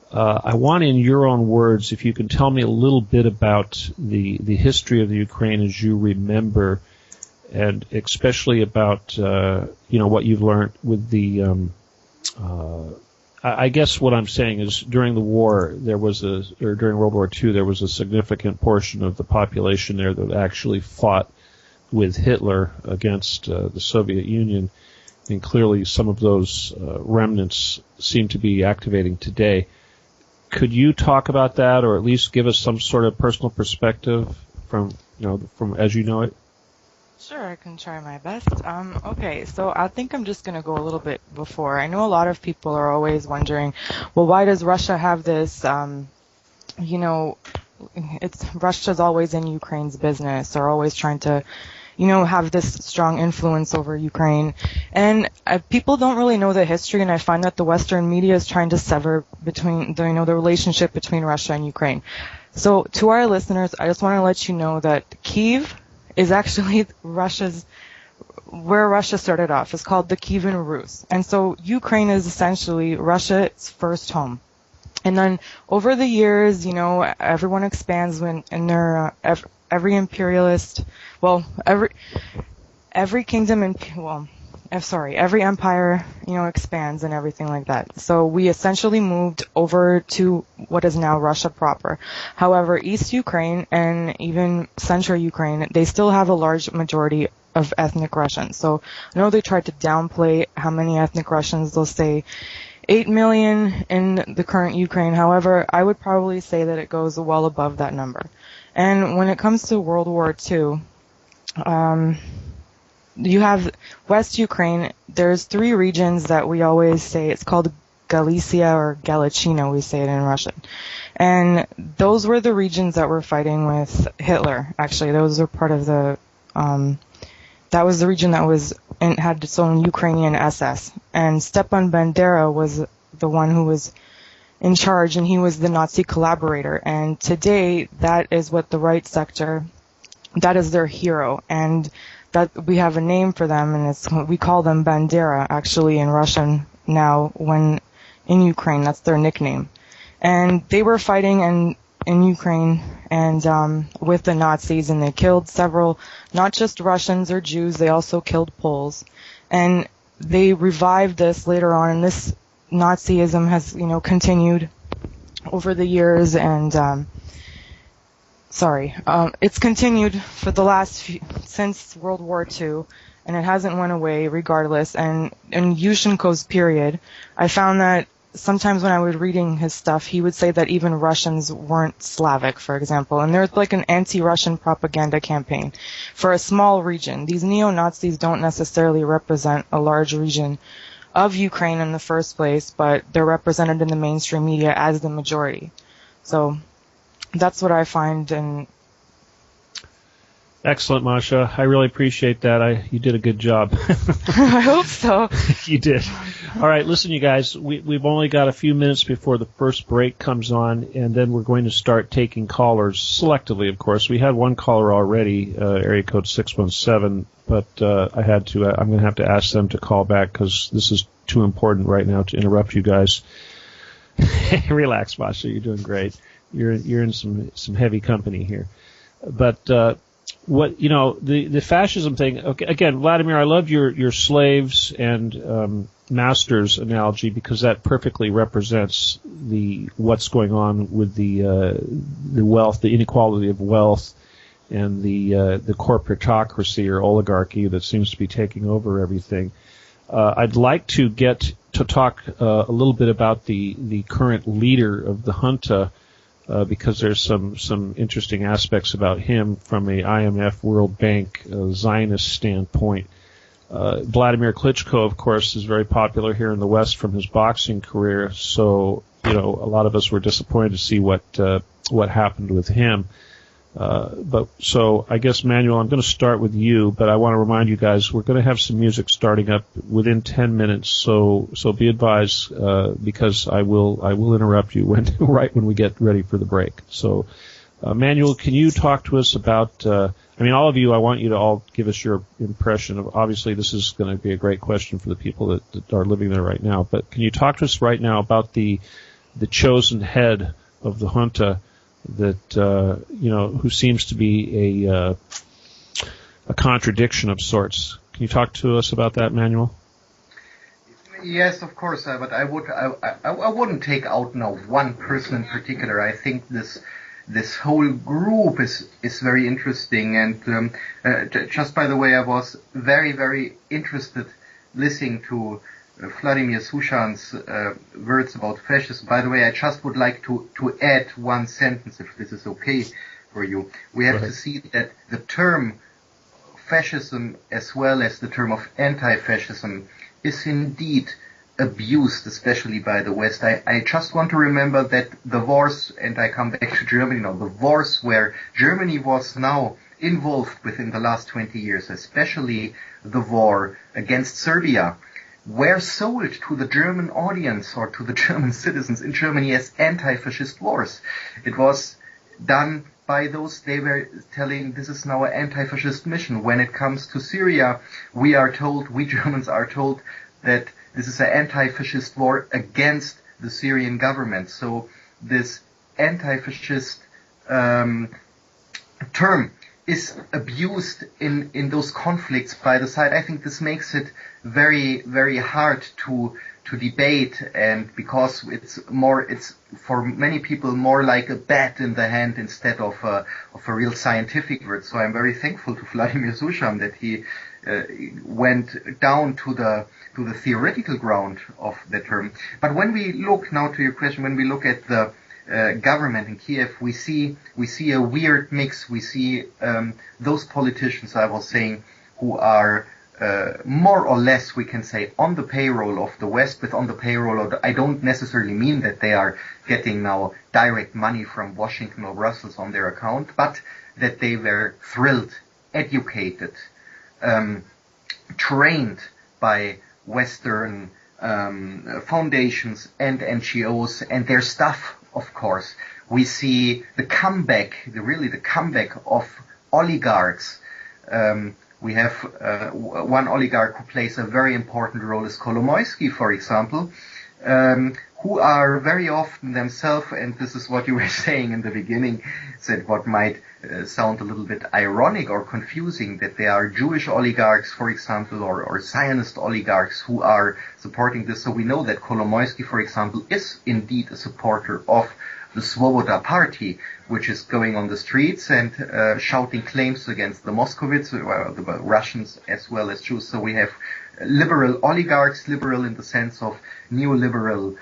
I want, in your own words, if you can tell me a little bit about the history of the Ukraine as you remember, and especially about what you've learned with the. I guess what I'm saying is during the war during World War II there was a significant portion of the population there that actually fought with Hitler against the Soviet Union, and clearly some of those remnants seem to be activating today. Could you talk about that, or at least give us some sort of personal perspective from as you know it? Sure, I can try my best. Okay, so I think I'm just going to go a little bit before. I know a lot of people are always wondering, well, why does Russia have this, Russia's always in Ukraine's business. They're always trying to, have this strong influence over Ukraine. And people don't really know the history, and I find that the Western media is trying to sever between, the relationship between Russia and Ukraine. So to our listeners, I just want to let you know that Kyiv is actually where Russia started off. It's called the Kievan Rus. And so Ukraine is essentially Russia's first home. And then over the years, everyone expands every imperialist, every kingdom every empire, expands and everything like that. So we essentially moved over to what is now Russia proper. However, East Ukraine and even Central Ukraine, they still have a large majority of ethnic Russians. So I know they tried to downplay how many ethnic Russians. They'll say 8 million in the current Ukraine. However, I would probably say that it goes well above that number. And when it comes to World War II, you have West Ukraine. There's 3 regions that we always say. It's called Galicia or Galiciano, we say it in Russian. And those were the regions that were fighting with Hitler. Actually, those were part of the, that was the region that had its own Ukrainian SS. And Stepan Bandera was the one who was in charge, and he was the Nazi collaborator. And today, that is what the right sector, that is their hero. And that we have a name for them, and we call them Bandera, actually, in Russian now, when in Ukraine. That's their nickname. And they were fighting in Ukraine and with the Nazis, and they killed several, not just Russians or Jews, they also killed Poles. And they revived this later on, and this Nazism has, continued over the years, and it's continued for the since World War II, and it hasn't went away regardless. And in Yushchenko's period, I found that sometimes when I was reading his stuff, he would say that even Russians weren't Slavic, for example. And there's like an anti-Russian propaganda campaign for a small region. These neo-Nazis don't necessarily represent a large region of Ukraine in the first place, but they're represented in the mainstream media as the majority. So that's what I find. And Excellent, Masha. I really appreciate that. You did a good job. I hope so. You did. All right, listen, you guys. We've only got a few minutes before the first break comes on, and then we're going to start taking callers selectively. Of course, we had one caller already, area code 617, but I'm going to have to ask them to call back because this is too important right now to interrupt you guys. Relax, Masha. You're doing great. You're in some heavy company here, but. The fascism thing, okay, again, Vladimir, I love your slaves and masters analogy because that perfectly represents what's going on with the wealth, the inequality of wealth, and the corporatocracy or oligarchy that seems to be taking over everything. I'd like to get to talk a little bit about the current leader of the junta, because there's some interesting aspects about him from a IMF, World Bank, Zionist standpoint. Vladimir Klitschko, of course, is very popular here in the West from his boxing career. So, a lot of us were disappointed to see what happened with him. So I guess, Manuel, I'm going to start with you, but I want to remind you guys we're going to have some music starting up within 10 minutes. So be advised, because I will interrupt you right when we get ready for the break. So, Manuel, can you talk to us about, all of you, I want you to all give us your impression of, obviously this is going to be a great question for the people that are living there right now, but can you talk to us right now about the chosen head of the junta that, who seems to be a contradiction of sorts? Can you talk to us about that, Manuel? Yes, of course, but I wouldn't take out now one person in particular. I think this whole group is very interesting, and just by the way, I was very, very interested listening to Vladimir Sushan's words about fascism. By the way, I just would like to add one sentence, if this is okay for you. We have to see that the term fascism as well as the term of anti-fascism is indeed abused, especially by the West. I just want to remember that the wars, and I come back to Germany now, the wars where Germany was now involved within the last 20 years, especially the war against Serbia, were sold to the German audience or to the German citizens in Germany as anti-fascist wars. It was done by those, they were telling this is now an anti-fascist mission. When it comes to Syria, we Germans are told that this is an anti-fascist war against the Syrian government. So this anti-fascist term is abused in those conflicts by the side. I think this makes it very, very hard to debate, and because it's for many people more like a bat in the hand instead of a real scientific word. So I'm very thankful to Vladimir Sushan that he went down to the theoretical ground of the term. But when we look now to your question, when we look at the government in Kiev, we see a weird mix. We see those politicians I was saying who are more or less, we can say, on the payroll of the West, but on the payroll of I don't necessarily mean that they are getting now direct money from Washington or Brussels on their account, but that they were thrilled, educated, trained by Western foundations and NGOs and their staff, of course. We see the comeback of oligarchs. We have one oligarch who plays a very important role is Kolomoisky, for example, who are very often themselves, and this is what you were saying in the beginning, said what might sound a little bit ironic or confusing, that they are Jewish oligarchs, for example, or Zionist oligarchs who are supporting this. So we know that Kolomoisky, for example, is indeed a supporter of the Svoboda party, which is going on the streets and shouting claims against the Moscovites, the Russians as well as Jews. So we have liberal oligarchs, liberal in the sense of neoliberal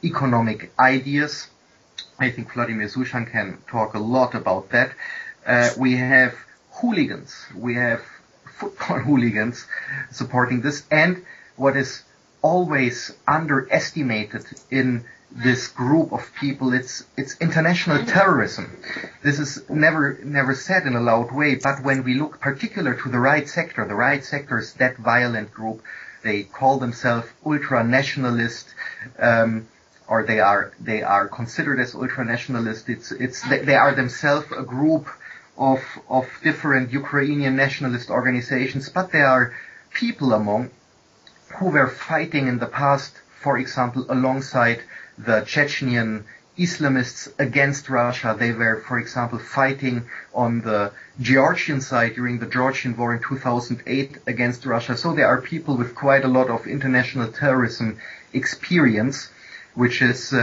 economic ideas. I think Vladimir Sushan can talk a lot about that. We have hooligans. We have football hooligans supporting this. And what is always underestimated in this group of people. It's international terrorism. This is never said in a loud way, but when we look particular to the right sector is that violent group. They call themselves ultra-nationalist, or they are considered as ultra-nationalist. They are themselves a group of different Ukrainian nationalist organizations, but there are people among who were fighting in the past, for example, alongside the Chechenian Islamists against Russia. They were, for example, fighting on the Georgian side during the Georgian War in 2008 against Russia. So there are people with quite a lot of international terrorism experience, which is,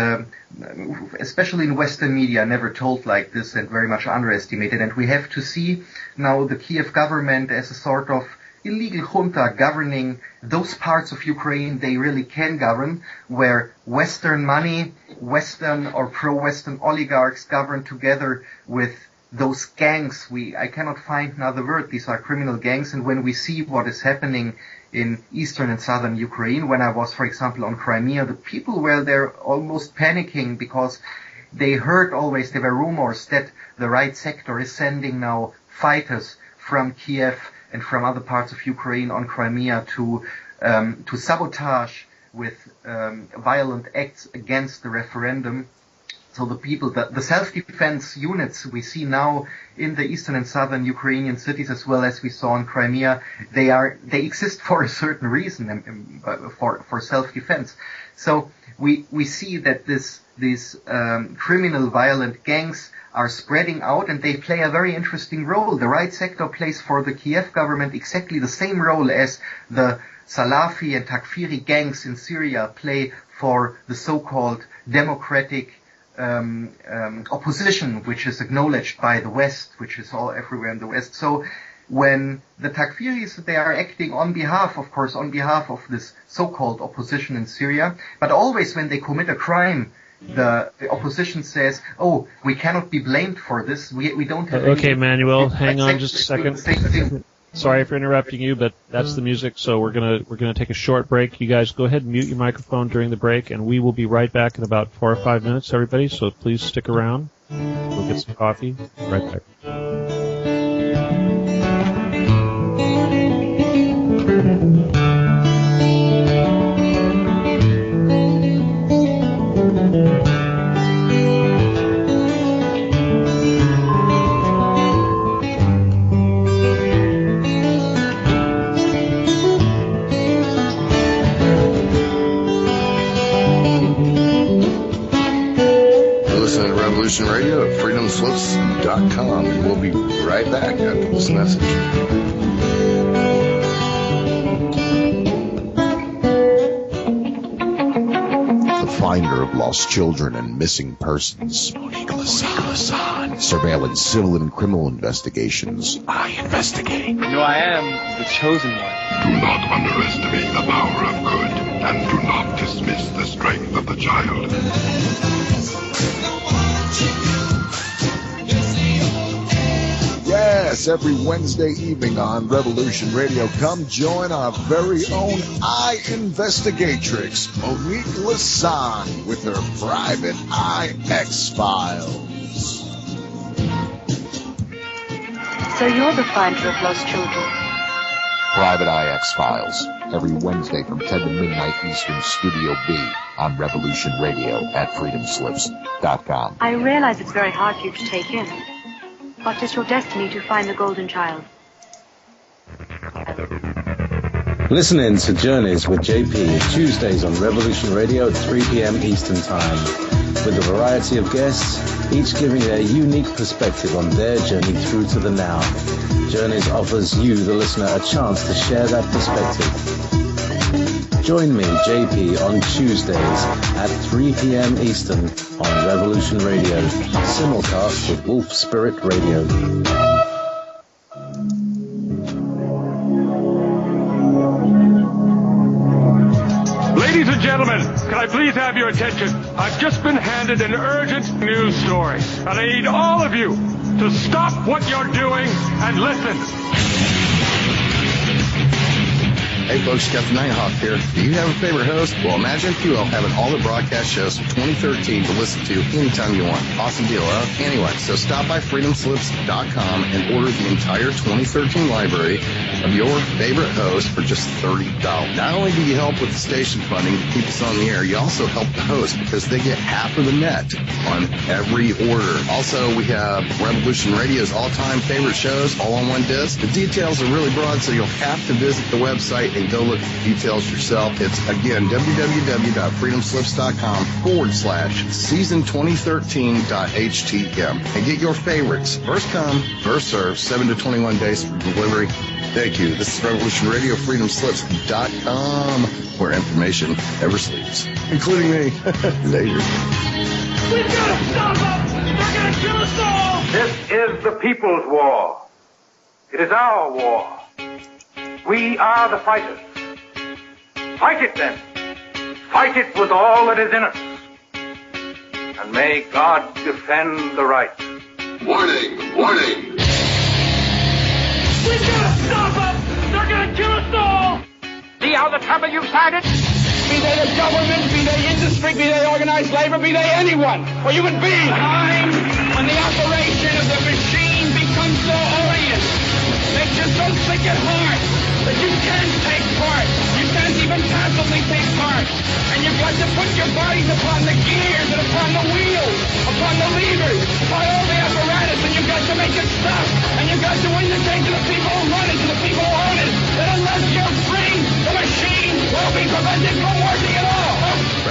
especially in Western media, never told like this and very much underestimated. And we have to see now the Kiev government as a sort of illegal junta governing those parts of Ukraine they really can govern, where Western money, Western or pro-Western oligarchs govern together with those gangs. I cannot find another word. These are criminal gangs. And when we see what is happening in eastern and southern Ukraine, when I was, for example, on Crimea, the people were there almost panicking because they heard always, there were rumors that the right sector is sending now fighters from Kiev and from other parts of Ukraine on Crimea to sabotage with violent acts against the referendum. So the people, the self-defense units we see now in the eastern and southern Ukrainian cities, as well as we saw in Crimea, they exist for a certain reason, for self-defense. So we see that these criminal violent gangs are spreading out, and they play a very interesting role. The right sector plays for the Kiev government exactly the same role as the Salafi and Takfiri gangs in Syria play for the so-called democratic opposition, which is acknowledged by the West, which is all everywhere in the West. So when the Takfiris, they are acting on behalf of this so-called opposition in Syria, but always when they commit a crime, the opposition says, "Oh, we cannot be blamed for this. We don't have." Okay, Manuel, hang on just a second. Sorry for interrupting you, but that's the music. So we're gonna take a short break. You guys go ahead and mute your microphone during the break, and we will be right back in about 4 or 5 minutes, everybody. So please stick around. We'll get some coffee. Right back. Radio at freedomslips.com, and we'll be right back after this message. The finder of lost children and missing persons. Surveillance, civil and criminal investigations. I investigate. No, I am the chosen one. Do not underestimate the power of good, and do not dismiss the strength of the child. Yes, every Wednesday evening on Revolution Radio, come join our very own Eye Investigatrix, Monique Lassan, with her Private Eye X-Files. So you're the finder of lost children? Private Eye X-Files, every Wednesday from 10 to midnight Eastern, Studio B, on Revolution Radio at freedomslips.com. I realize it's very hard for you to take in. But is your destiny to find the golden child? Listen in to Journeys with JP, Tuesdays on Revolution Radio at 3 p.m. Eastern Time, with a variety of guests, each giving their unique perspective on their journey through to the now. Journeys offers you, the listener, a chance to share that perspective. Join me, JP, on Tuesdays at 3 p.m. Eastern on Revolution Radio, simulcast with Wolf Spirit Radio. Ladies and gentlemen, can I please have your attention? I've just been handed an urgent news story, and I need all of you to stop what you're doing and listen. Hey folks, Captain Nighthawk here. Do you have a favorite host? Well, imagine QL having all the broadcast shows from 2013 to listen to anytime you want. Awesome deal, huh? Anyway, so stop by freedomslips.com and order the entire 2013 library of your favorite host for just $30. Not only do you help with the station funding to keep us on the air, you also help the host because they get half of the net on every order. Also, we have Revolution Radio's all-time favorite shows all on one disc. The details are really broad, so you'll have to visit the website and go look at the details yourself. It's, again, www.freedomslips.com/season2013.htm. And get your favorites. First come, first serve, 7 to 21 days for delivery. Thank you. This is Revolution Radio, freedomslips.com, where information never sleeps, including me. Later. We've got to stop them! They're going to kill us all! This is the people's war. It is our war. We are the fighters. Fight it then. Fight it with all that is in us. And may God defend the right. Warning! Warning! We've got to stop them! They're going to kill us all! See how the trouble you've started? Be they the government, be they industry, be they organized labor, be they anyone, or human beings. Time when the operation of the machine becomes so odious, makes you so sick at heart that you can't take part. You can't even passively take part. And you've got to put your bodies upon the gears and upon the wheels, upon the levers, upon all the apparatus, and you've got to make it stop. And you've got to indicate to the people who run it, to the people who own it, that unless you're free, the machine will be prevented from working at all.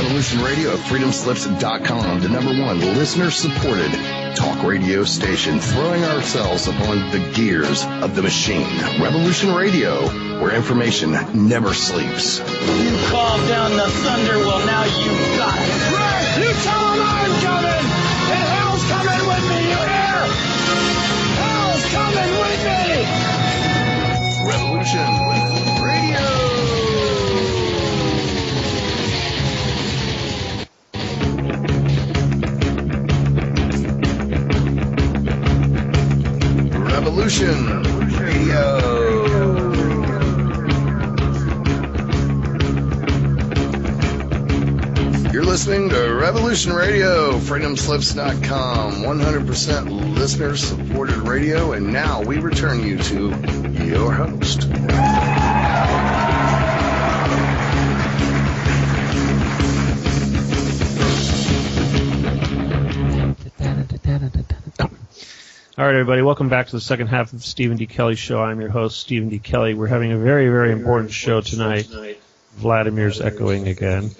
Revolution Radio at freedomslips.com, the #1 listener-supported talk radio station, throwing ourselves upon the gears of the machine. Revolution Radio, where information never sleeps. You called down the thunder, well now you've got it. Right, you tell them I'm coming, and hell's coming with me, you hear? Hell's coming with me! Revolution Radio. Revolution Radio. You're listening to Revolution Radio, freedomslips.com, 100% listener-supported radio, and now we return you to your host. All right, everybody, welcome back to the second half of the Stephen D. Kelly Show. I'm your host, Stephen D. Kelly. We're having a very, very important show tonight. Vladimir's echoing again.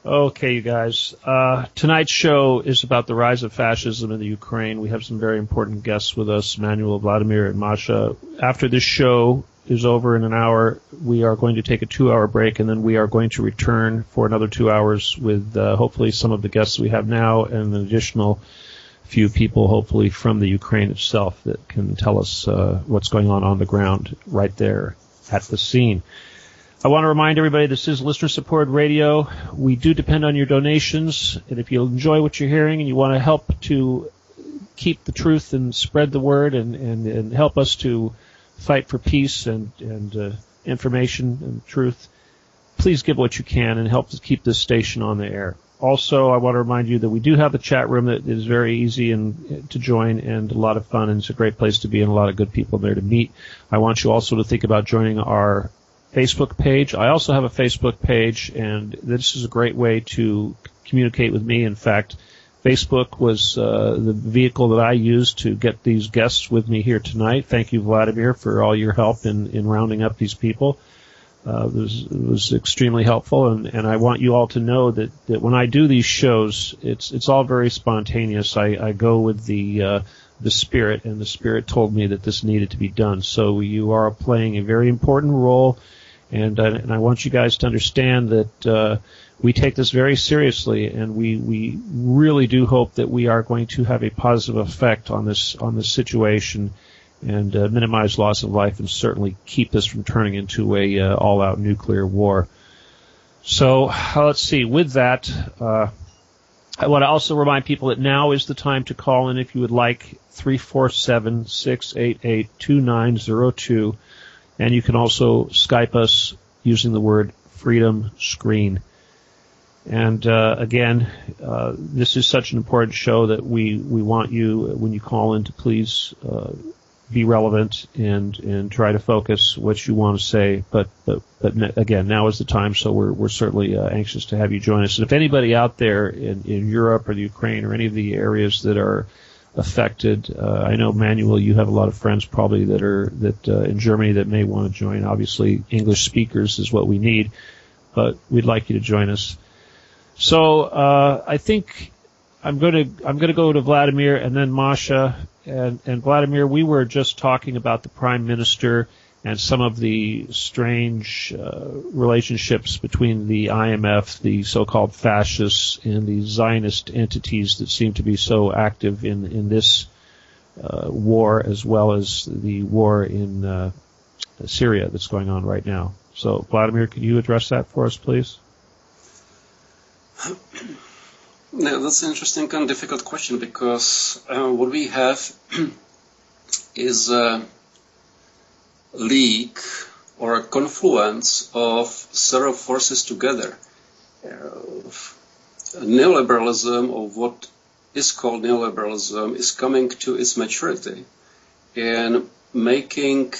Okay, you guys. Tonight's show is about the rise of fascism in the Ukraine. We have some very important guests with us, Manuel, Vladimir, and Masha. After this show is over in an hour, we are going to take a 2-hour break, and then we are going to return for another 2 hours with hopefully some of the guests we have now and an additional few people, hopefully from the Ukraine itself, that can tell us what's going on the ground right there at the scene. I want to remind everybody this is listener-supported radio. We do depend on your donations, and if you enjoy what you're hearing and you want to help to keep the truth and spread the word and help us to fight for peace and information and truth, please give what you can and help to keep this station on the air. Also, I want to remind you that we do have the chat room that is very easy and to join and a lot of fun, and it's a great place to be and a lot of good people there to meet. I want you also to think about joining our Facebook page. I also have a Facebook page, and this is a great way to communicate with me. In fact, Facebook was the vehicle that I used to get these guests with me here tonight. Thank you, Vladimir, for all your help in rounding up these people. It was extremely helpful, and I want you all to know that when I do these shows, it's all very spontaneous. I go with the Spirit, and the Spirit told me that this needed to be done. So you are playing a very important role, and I want you guys to understand that we take this very seriously, and we really do hope that we are going to have a positive effect on this situation and minimize loss of life and certainly keep this from turning into a all-out nuclear war. So let's see. With that, I want to also remind people that now is the time to call in if you would like, 347-688-2902. And you can also Skype us using the word Freedom Screen. And again, this is such an important show that we want you, when you call in, to please be relevant and try to focus what you want to say. But again, now is the time, so we're certainly anxious to have you join us. And if anybody out there in Europe or the Ukraine or any of the areas that are affected, I know, Manuel, you have a lot of friends probably that in Germany that may want to join. Obviously, English speakers is what we need, but we'd like you to join us. So I think I'm going to go to Vladimir and then Masha. And Vladimir, we were just talking about the Prime Minister and some of the strange relationships between the IMF, the so-called fascists, and the Zionist entities that seem to be so active in this war, as well as the war in Syria that's going on right now. So, Vladimir, can you address that for us, please? Yeah, that's an interesting and difficult question, because what we have is a league or a confluence of several forces together. Neoliberalism, or what is called neoliberalism, is coming to its maturity and making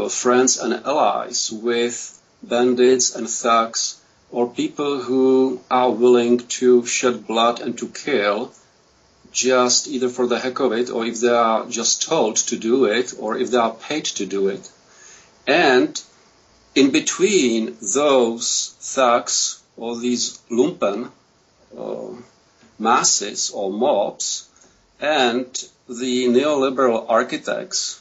friends and allies with bandits and thugs, or people who are willing to shed blood and to kill just either for the heck of it, or if they are just told to do it, or if they are paid to do it. And in between those thugs, or these lumpen masses or mobs, and the neoliberal architects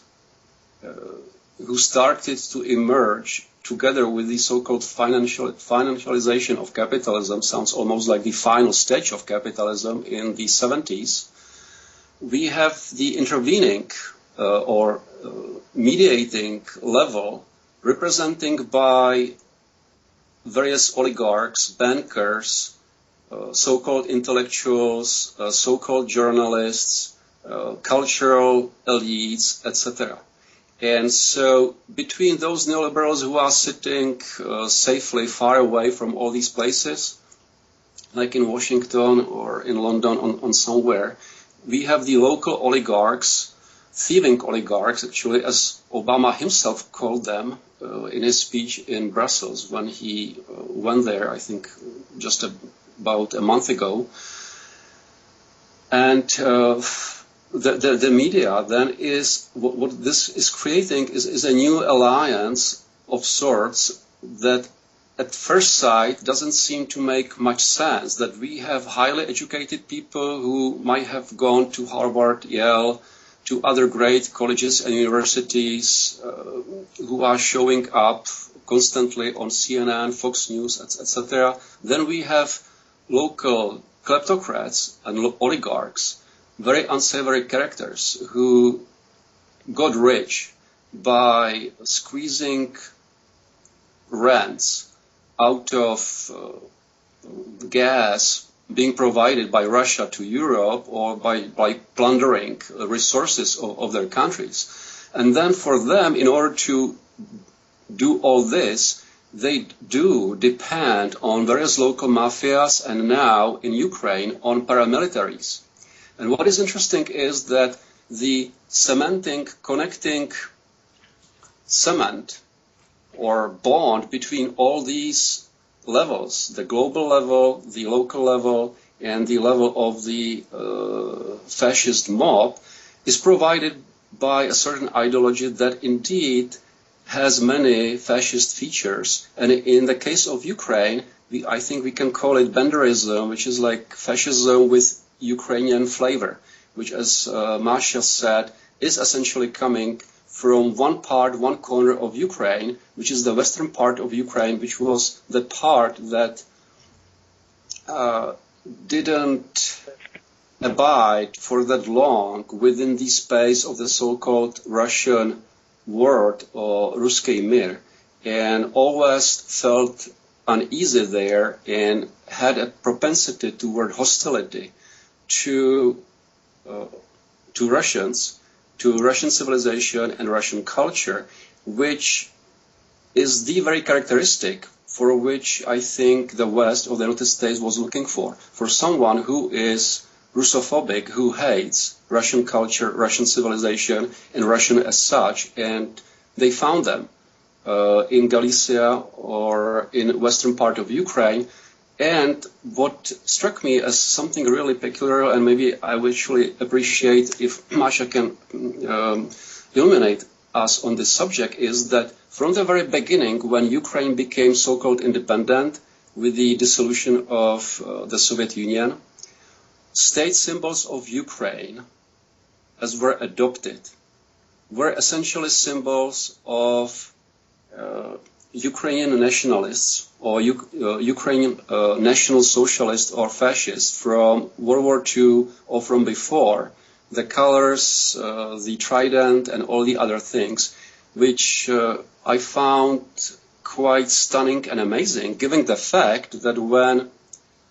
who started to emerge together with the so-called financialization of capitalism, sounds almost like the final stage of capitalism in the 70s, we have the intervening or mediating level representing by various oligarchs, bankers, so-called intellectuals, so-called journalists, cultural elites, etc. And so between those neoliberals who are sitting safely far away from all these places, like in Washington or in London on somewhere, we have the local oligarchs, thieving oligarchs, actually, as Obama himself called them in his speech in Brussels when he went there, I think, just about a month ago. And the media then is, what this is creating is a new alliance of sorts that at first sight doesn't seem to make much sense, that we have highly educated people who might have gone to Harvard, Yale, to other great colleges and universities, who are showing up constantly on CNN, Fox News, etc. Then we have local kleptocrats and oligarchs, very unsavory characters who got rich by squeezing rents out of gas being provided by Russia to Europe, or by plundering resources of their countries. And then for them, in order to do all this, they do depend on various local mafias, and now in Ukraine on paramilitaries. And what is interesting is that the connecting cement or bond between all these levels, the global level, the local level, and the level of the fascist mob, is provided by a certain ideology that indeed has many fascist features. And in the case of Ukraine, I think we can call it Benderism, which is like fascism with Ukrainian flavor, which, as Masha said, is essentially coming from one corner of Ukraine, which is the western part of Ukraine, which was the part that didn't abide for that long within the space of the so-called Russian word, or Ruský Mir, and always felt uneasy there and had a propensity toward hostility to Russians, to Russian civilization and Russian culture, which is the very characteristic for which I think the West or the United States was looking for someone who is Russophobic, who hates Russian culture, Russian civilization, and Russian as such, and they found them in Galicia or in western part of Ukraine. And what struck me as something really peculiar, and maybe I would actually appreciate if Masha can illuminate us on this subject, is that from the very beginning, when Ukraine became so-called independent with the dissolution of the Soviet Union, state symbols of Ukraine, as were adopted, were essentially symbols of Ukrainian nationalists or Ukrainian national socialists or fascists from World War II or from before. The colors, the trident, and all the other things, which I found quite stunning and amazing, given the fact that when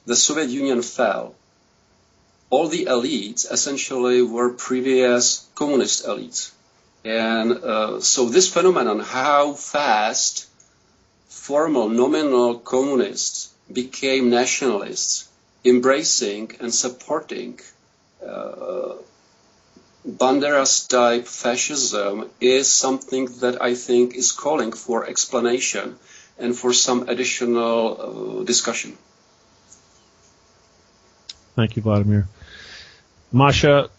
the Soviet Union fell, all the elites essentially were previous communist elites. And so this phenomenon, how fast formal, nominal communists became nationalists, embracing and supporting Banderas-type fascism, is something that I think is calling for explanation and for some additional discussion. Thank you, Vladimir. Masha,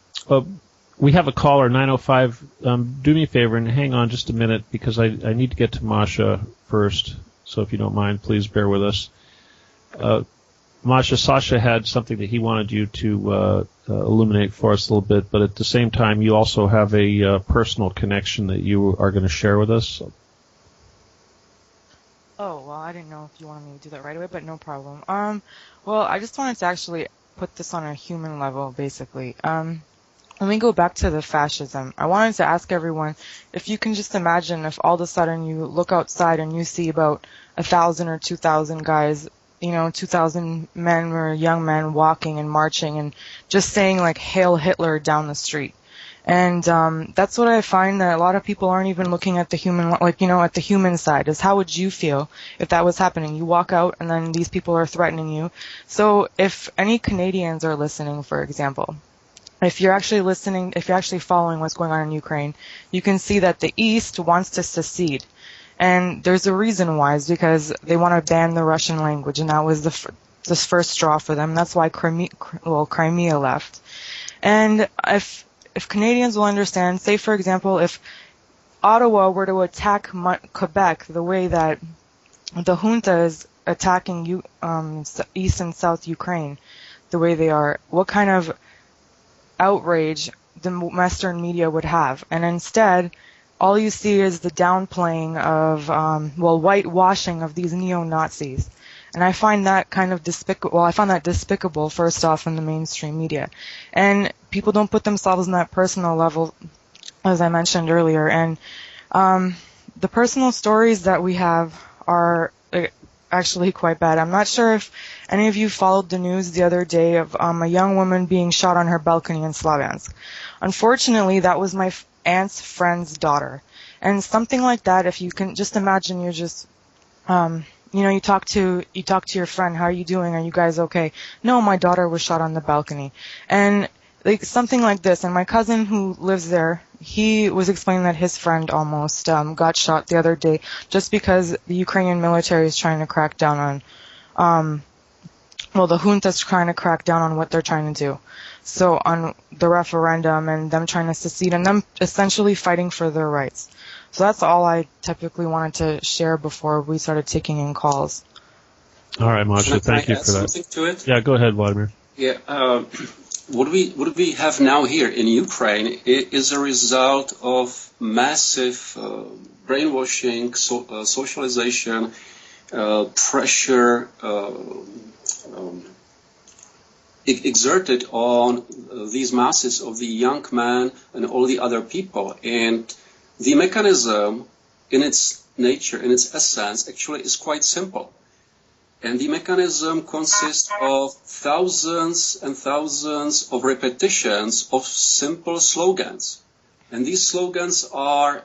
we have a caller, 905. Do me a favor and hang on just a minute because I need to get to Masha first. So if you don't mind, please bear with us. Masha, Sasha had something that he wanted you to illuminate for us a little bit, but at the same time, you also have a personal connection that you are going to share with us. Oh, well, I didn't know if you wanted me to do that right away, but no problem. Well, I just wanted to actually put this on a human level, basically. Let me go back to the fascism. I wanted to ask everyone if you can just imagine if all of a sudden you look outside and you see about 1,000 or 2,000 guys, 2,000 men or young men walking and marching and just saying like "Hail Hitler" down the street. And that's what I find that a lot of people aren't even looking at the human, at the human side, is how would you feel if that was happening? You walk out and then these people are threatening you. So if any Canadians are listening, for example, if you're actually following what's going on in Ukraine, you can see that the East wants to secede. And there's a reason why, is because they want to ban the Russian language, and that was the first straw for them. That's why Crimea left. And if Canadians will understand, say for example, if Ottawa were to attack Quebec the way that the junta is attacking East and South Ukraine, the way they are, what kind of outrage the Western media would have. And instead, all you see is the downplaying of, whitewashing of these neo-Nazis. And I find that kind of despicable. Well, I found that despicable, first off, in the mainstream media. And people don't put themselves on that personal level, as I mentioned earlier. And the personal stories that we have are actually quite bad. I'm not sure if any of you followed the news the other day of a young woman being shot on her balcony in Slavyansk. Unfortunately, that was my aunt's friend's daughter. And something like that, if you can just imagine, you're just, you talk to your friend, how are you doing? Are you guys okay? No, my daughter was shot on the balcony. And like something like this. And my cousin who lives there, he was explaining that his friend almost got shot the other day just because the Ukrainian military is trying to crack down on, the junta's trying to crack down on what they're trying to do. So on the referendum and them trying to secede and them essentially fighting for their rights. So that's all I typically wanted to share before we started taking in calls. All right, Masha, thank you for that. To it? Yeah, go ahead, Vladimir. Yeah, what we have now here in Ukraine is a result of massive brainwashing, socialization, pressure exerted on these masses of the young men and all the other people. And the mechanism in its nature, in its essence, actually is quite simple. And the mechanism consists of thousands and thousands of repetitions of simple slogans. And these slogans are,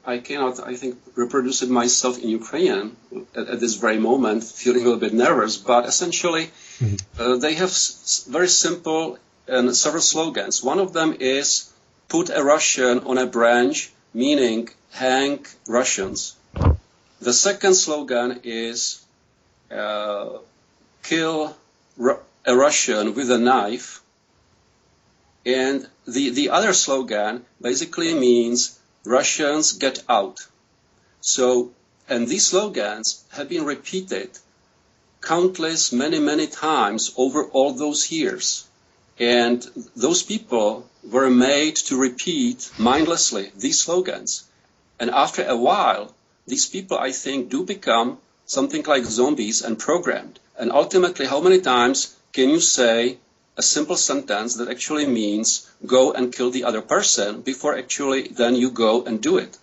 I cannot, I think, reproduce it myself in Ukrainian at this very moment, feeling a little bit nervous, but essentially they have very simple and several slogans. One of them is, put a Russian on a branch, meaning hang Russians. The second slogan is, kill a Russian with a knife. And the other slogan basically means Russians get out. So, and these slogans have been repeated countless, many times over all those years. And those people were made to repeat mindlessly these slogans. And after a while, these people, I think, do become something like zombies and programmed. And ultimately, how many times can you say a simple sentence that actually means go and kill the other person before actually then you go and do it?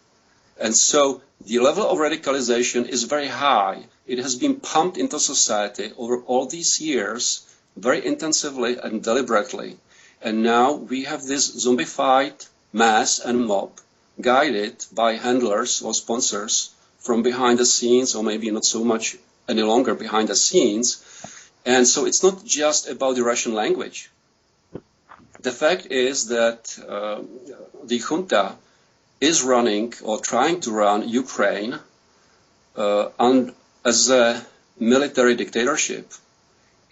And so the level of radicalization is very high. It has been pumped into society over all these years very intensively and deliberately. And now we have this zombified mass and mob guided by handlers or sponsors from behind the scenes, or maybe not so much any longer behind the scenes. And so it's not just about the Russian language. The fact is that the junta is running or trying to run Ukraine as a military dictatorship.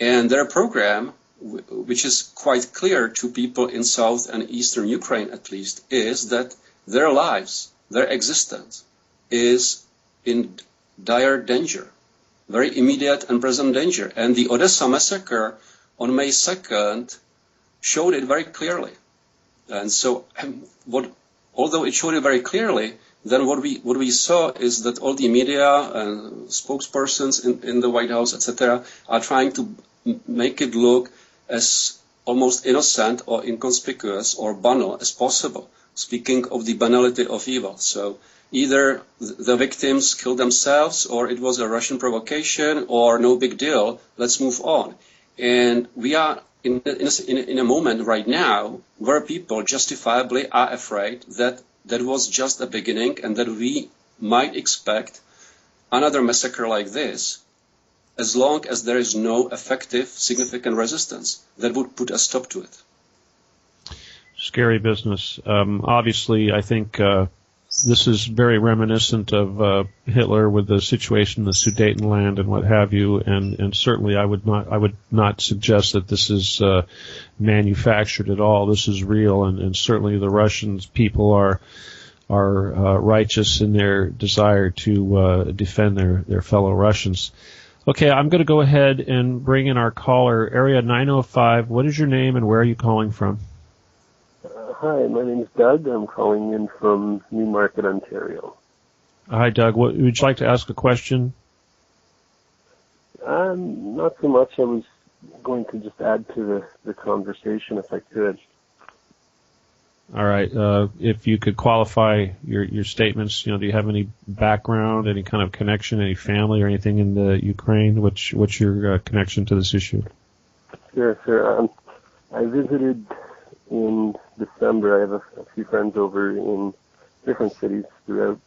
And their program, which is quite clear to people in south and eastern Ukraine at least, is that their lives, their existence is in dire danger. Very immediate and present danger. And the Odessa massacre on May 2nd showed it very clearly. And so, although it showed it very clearly, then what we saw is that all the media and spokespersons in the White House, etc., are trying to make it look as almost innocent or inconspicuous or banal as possible, speaking of the banality of evil. So either the victims killed themselves, or it was a Russian provocation, or no big deal, let's move on. And we are in a moment right now where people justifiably are afraid that that was just the beginning and that we might expect another massacre like this, as long as there is no effective, significant resistance that would put a stop to it. Scary business. Obviously, I think this is very reminiscent of Hitler with the situation in the Sudetenland and what have you, and certainly I would not suggest that this is manufactured at all. This is real, and certainly the Russian people are righteous in their desire to defend their fellow Russians. Okay, I'm going to go ahead and bring in our caller, area 905. What is your name and where are you calling from? Hi, my name is Doug. I'm calling in from Newmarket, Ontario. Hi, Doug. Would you like to ask a question? Not so much. I was going to just add to the conversation if I could. All right. If you could qualify your statements, do you have any background, any kind of connection, any family or anything in the Ukraine? What's your connection to this issue? Sure. I visited in December. I have a few friends over in different cities throughout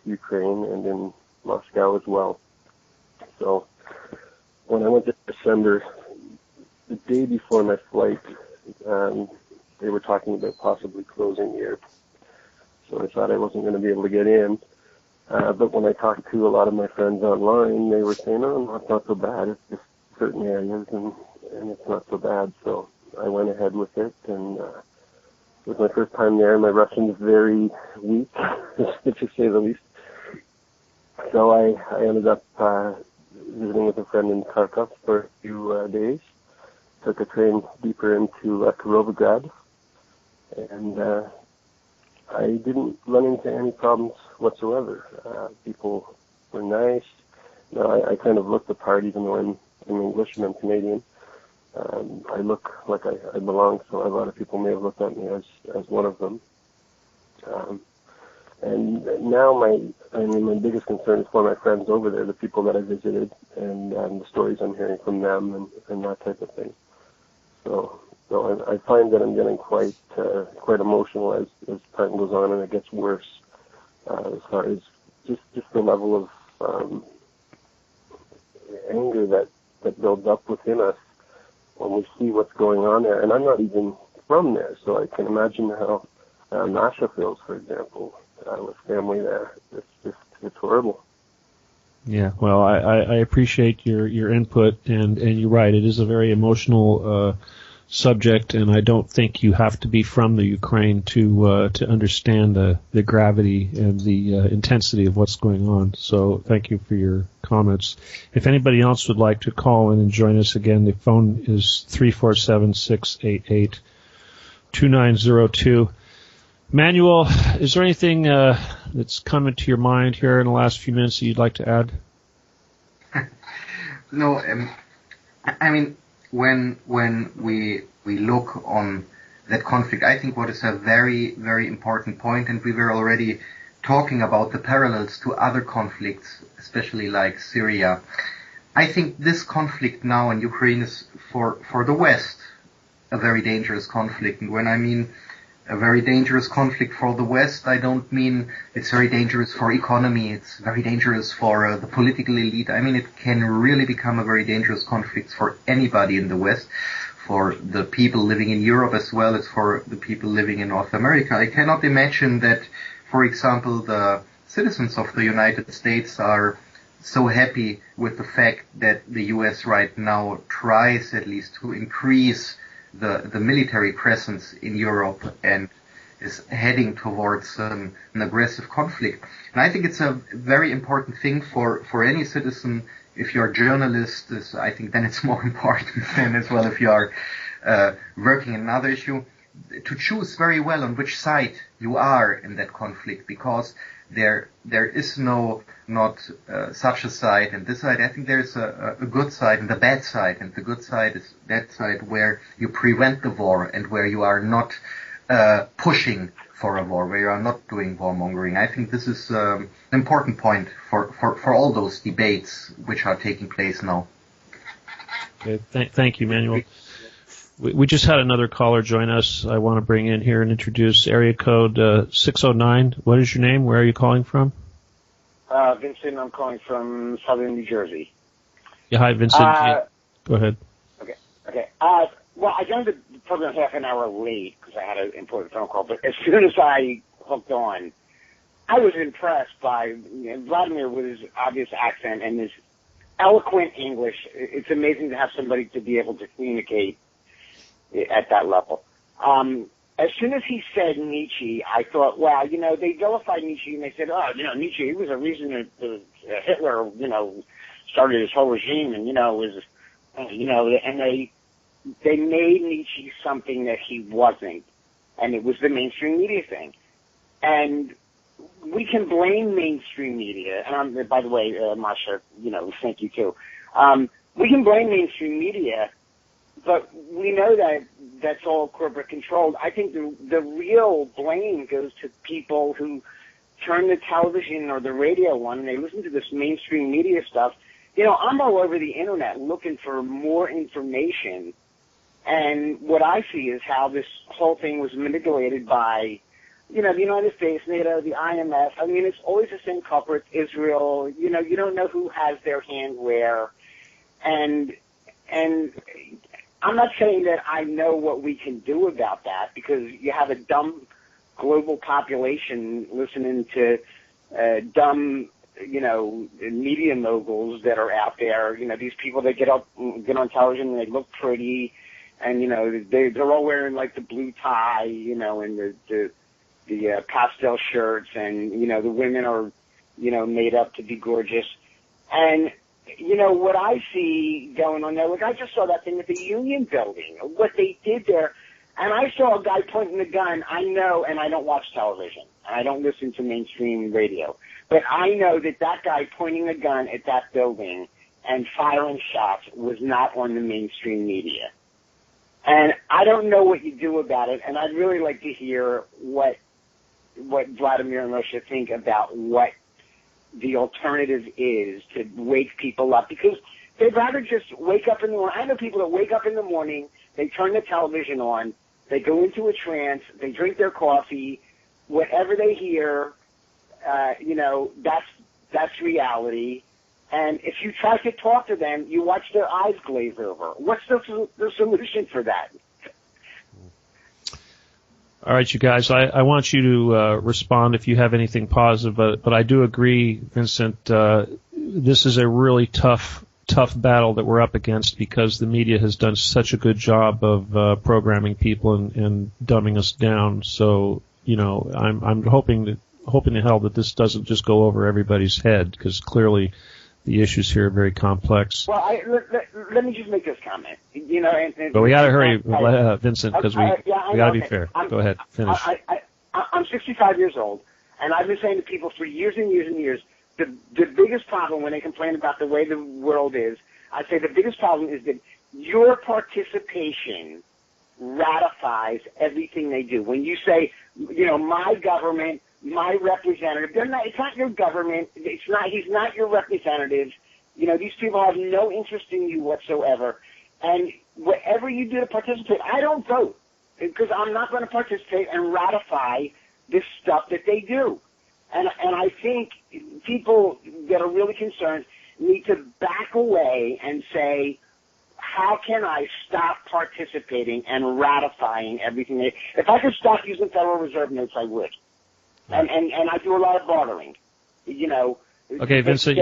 Ukraine and in Moscow as well. So when I went to December, the day before my flight, they were talking about possibly closing the airport. So I thought I wasn't going to be able to get in. But when I talked to a lot of my friends online, they were saying, no, it's not so bad. It's just certain areas and it's not so bad. So I went ahead with it, and it was my first time there. My Russian is very weak, to say the least. So I ended up visiting with a friend in Kharkov for a few days. Took a train deeper into Kirovograd, and I didn't run into any problems whatsoever. People were nice. I kind of look the part, even though I'm English and I'm Canadian. I look like I belong, so a lot of people may have looked at me as one of them. And now my biggest concern is for my friends over there, the people that I visited, and the stories I'm hearing from them and that type of thing. So So I find that I'm getting quite emotional as time goes on, and it gets worse as far as just the level of anger that builds up within us when we see what's going on there. And I'm not even from there, so I can imagine how Nasha feels, for example, with family there. It's horrible. Yeah, well, I appreciate your input, and you're right. It is a very emotional subject, and I don't think you have to be from the Ukraine to understand the gravity and the intensity of what's going on. So thank you for your comments. If anybody else would like to call in and join us again, the phone is 347-688-2902. Manuel, is there anything that's come into your mind here in the last few minutes that you'd like to add? No, I mean, when we look on that conflict, I think what is a very, very important point, and we were already talking about the parallels to other conflicts, especially like Syria. I think this conflict now in Ukraine is for the West a very dangerous conflict. And when I mean a very dangerous conflict for the West, I don't mean it's very dangerous for economy, it's very dangerous for the political elite. I mean, it can really become a very dangerous conflict for anybody in the West, for the people living in Europe as well as for the people living in North America. I cannot imagine that, for example, the citizens of the United States are so happy with the fact that the U.S. right now tries at least to increase the military presence in Europe and is heading towards an aggressive conflict. And I think it's a very important thing for any citizen. If you're a journalist, I think then it's more important than as well if you are working in another issue, to choose very well on which side you are in that conflict, because there is not such a side and this side. I think there's a good side and a bad side, and the good side is that side where you prevent the war and where you are not pushing for a war, where you are not doing warmongering. I think this is an important point for all those debates which are taking place now. Okay, thank you, Manuel. We just had another caller join us. I want to bring in here and introduce area code 609. What is your name? Where are you calling from? Vincent, I'm calling from southern New Jersey. Yeah, hi, Vincent. Go ahead. Okay. Well, I joined the program half an hour late because I had an important phone call, but as soon as I hooked on, I was impressed by Vladimir with his obvious accent and his eloquent English. It's amazing to have somebody to be able to communicate at that level. As soon as he said Nietzsche, I thought, wow, they vilified Nietzsche and they said, Nietzsche, he was a reason that Hitler, started his whole regime and, was, and they made Nietzsche something that he wasn't, and it was the mainstream media thing. And we can blame mainstream media, and by the way, Masha, thank you too. We can blame mainstream media, but we know that that's all corporate controlled. I think the real blame goes to people who turn the television or the radio on and they listen to this mainstream media stuff. I'm all over the internet looking for more information, and what I see is how this whole thing was manipulated by, the United States, NATO, the IMF. I mean, it's always the same culprits, Israel. You don't know who has their hand where, and I'm not saying that I know what we can do about that, because you have a dumb global population listening to dumb, media moguls that are out there. These people that get on television and they look pretty, and they're all wearing like the blue tie, and the pastel shirts, and the women are made up to be gorgeous, and what I see going on there, look, I just saw that thing at the Union Building, what they did there, and I saw a guy pointing a gun. I know, and I don't watch television, and I don't listen to mainstream radio, but I know that guy pointing a gun at that building and firing shots was not on the mainstream media. And I don't know what you do about it, and I'd really like to hear what Vladimir and Russia think about what the alternative is to wake people up, because they'd rather just wake up in the morning. I know people that wake up in the morning, They turn the television on. They go into a trance. They drink their coffee. Whatever they hear, that's reality. And if you try to talk to them, you watch their eyes glaze over. What's the solution for that? All right, you guys, I want you to respond if you have anything positive, but I do agree, Vincent, this is a really tough battle that we're up against because the media has done such a good job of programming people and dumbing us down. So, I'm hoping to hell that this doesn't just go over everybody's head because clearly the issues here are very complex. Well, let me just make this comment. But we got to hurry, Vincent, because we got to be fair. Go ahead, finish. I'm 65 years old, and I've been saying to people for years and years and years, the biggest problem when they complain about the way the world is, I say the biggest problem is that your participation ratifies everything they do. When you say, my government, my representative, it's not your government, he's not your representative. These people have no interest in you whatsoever. And whatever you do to participate, I don't vote because I'm not going to participate and ratify this stuff that they do. And I think people that are really concerned need to back away and say, how can I stop participating and ratifying everything? If I could stop using Federal Reserve notes, I would. And I do a lot of bartering, Okay, Vincent,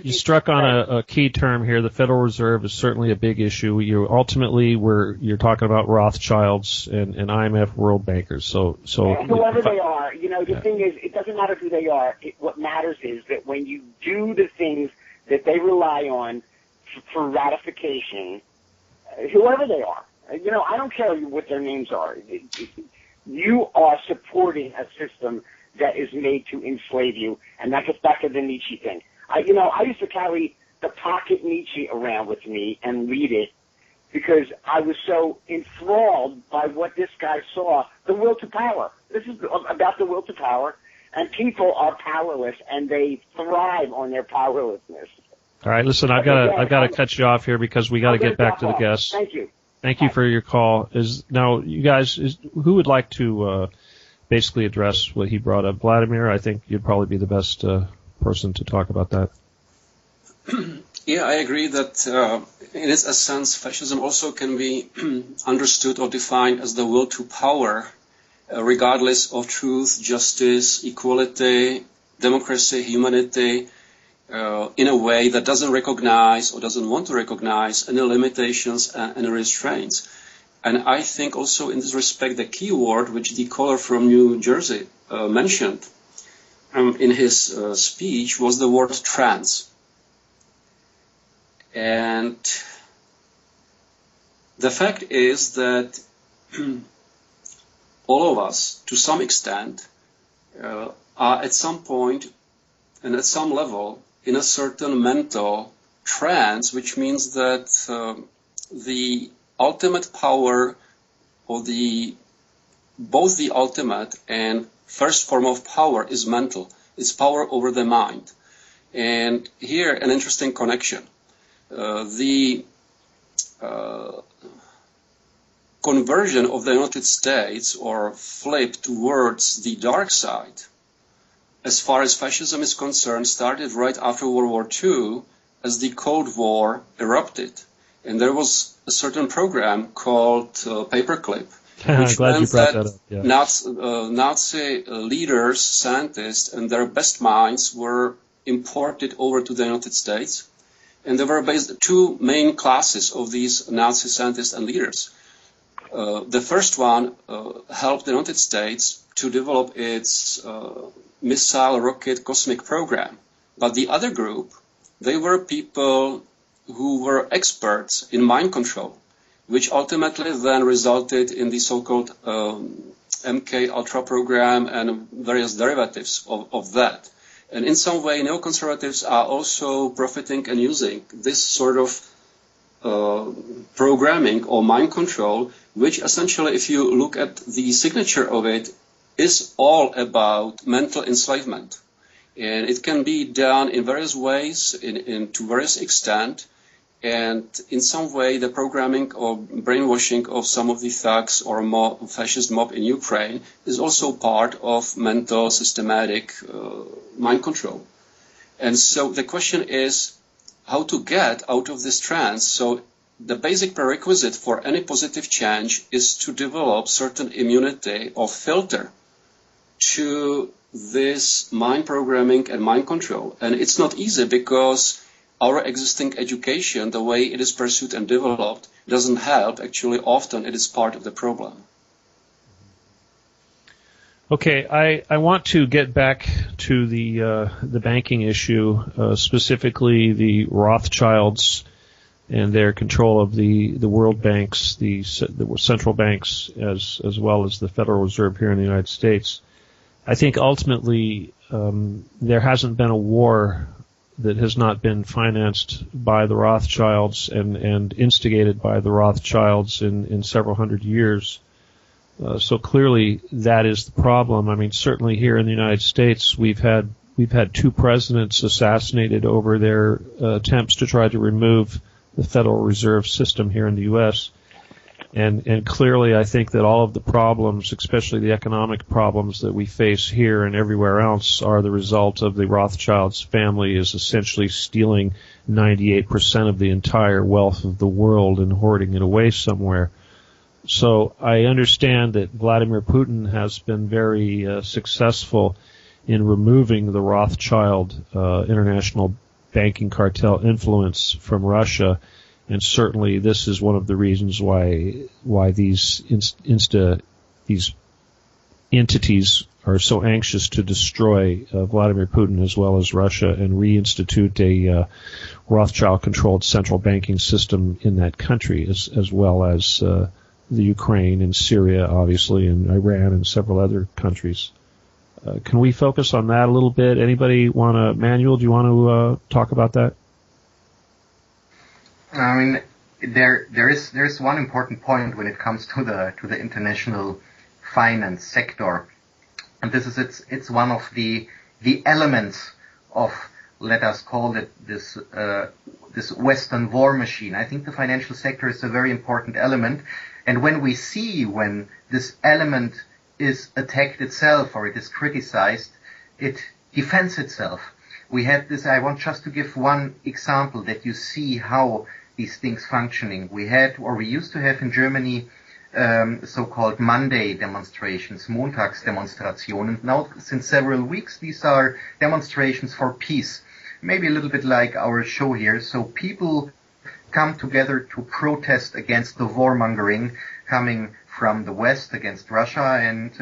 you struck on a key term here. The Federal Reserve is certainly a big issue. You're talking about Rothschilds and IMF world bankers. So whoever they are, the thing is, it doesn't matter who they are. What matters is that when you do the things that they rely on for ratification, whoever they are, I don't care what their names are. You are supporting a system that is made to enslave you, and that gets back to the Nietzsche thing. I used to carry the pocket Nietzsche around with me and read it because I was so enthralled by what this guy saw, the will to power. This is about the will to power, and people are powerless, and they thrive on their powerlessness. All right, listen, I've got to cut you off here because we got to get back to the guests. Thank you. Thank you for your call. Now, you guys, who would like to basically address what he brought up? Vladimir, I think you'd probably be the best person to talk about that. Yeah, I agree that in its essence, fascism also can be understood or defined as the will to power, regardless of truth, justice, equality, democracy, humanity, in a way that doesn't recognize or doesn't want to recognize any limitations and any restraints. And I think also in this respect, the key word which the caller from New Jersey mentioned in his speech was the word trans. And the fact is that all of us, to some extent, are at some point and at some level in a certain mental trance, which means that the ultimate power, or both the ultimate and first form of power is mental. It's power over the mind. And here, an interesting connection. The conversion of the United States, or flip towards the dark side, as far as fascism is concerned, started right after World War II as the Cold War erupted. And there was a certain program called Paperclip, which meant that Nazi leaders, scientists, and their best minds were imported over to the United States. And there were two main classes of these Nazi scientists and leaders. The first one helped the United States to develop its missile, rocket, cosmic program. But the other group, they were people who were experts in mind control, which ultimately then resulted in the so-called MK Ultra program and various derivatives of that. And in some way, neoconservatives are also profiting and using this sort of programming or mind control, which essentially, if you look at the signature of it, is all about mental enslavement. And it can be done in various ways, to various extent. And in some way, the programming or brainwashing of some of the thugs or fascist mob in Ukraine is also part of mental, systematic mind control. And so the question is how to get out of this trance. So the basic prerequisite for any positive change is to develop certain immunity or filter to this mind programming and mind control. And it's not easy because our existing education, the way it is pursued and developed, doesn't help. Actually, often it is part of the problem. Okay, I want to get back to the banking issue, specifically the Rothschilds and their control of the world banks, the central banks, as well as the Federal Reserve here in the United States. I think ultimately there hasn't been a war that has not been financed by the Rothschilds and instigated by the Rothschilds in several hundred years. So clearly that is the problem. I mean, certainly here in the United States, we've had two presidents assassinated over their attempts to try to remove the Federal Reserve System here in the U.S. And clearly I think that all of the problems, especially the economic problems that we face here and everywhere else, are the result of the Rothschilds family is essentially stealing 98% of the entire wealth of the world and hoarding it away somewhere. So I understand that Vladimir Putin has been very successful in removing the Rothschild international banking cartel influence from Russia, and certainly this is one of the reasons why these these entities are so anxious to destroy Vladimir Putin as well as Russia and reinstitute a Rothschild-controlled central banking system in that country, as well as the Ukraine and Syria, obviously, and Iran and several other countries. Can we focus on that a little bit? Anybody want to, Manuel, do you want to talk about that? I mean, there's one important point when it comes to the international finance sector, and this is it's one of the elements of, let us call it this Western war machine. I think the financial sector is a very important element. And when this element is attacked itself or it is criticized, it defends itself. We had this, I want just to give one example that you see how these things functioning. We used to have in Germany so-called Monday demonstrations, Montagsdemonstrationen. Now, since several weeks, these are demonstrations for peace. Maybe a little bit like our show here. So people come together to protest against the warmongering coming from the West against Russia and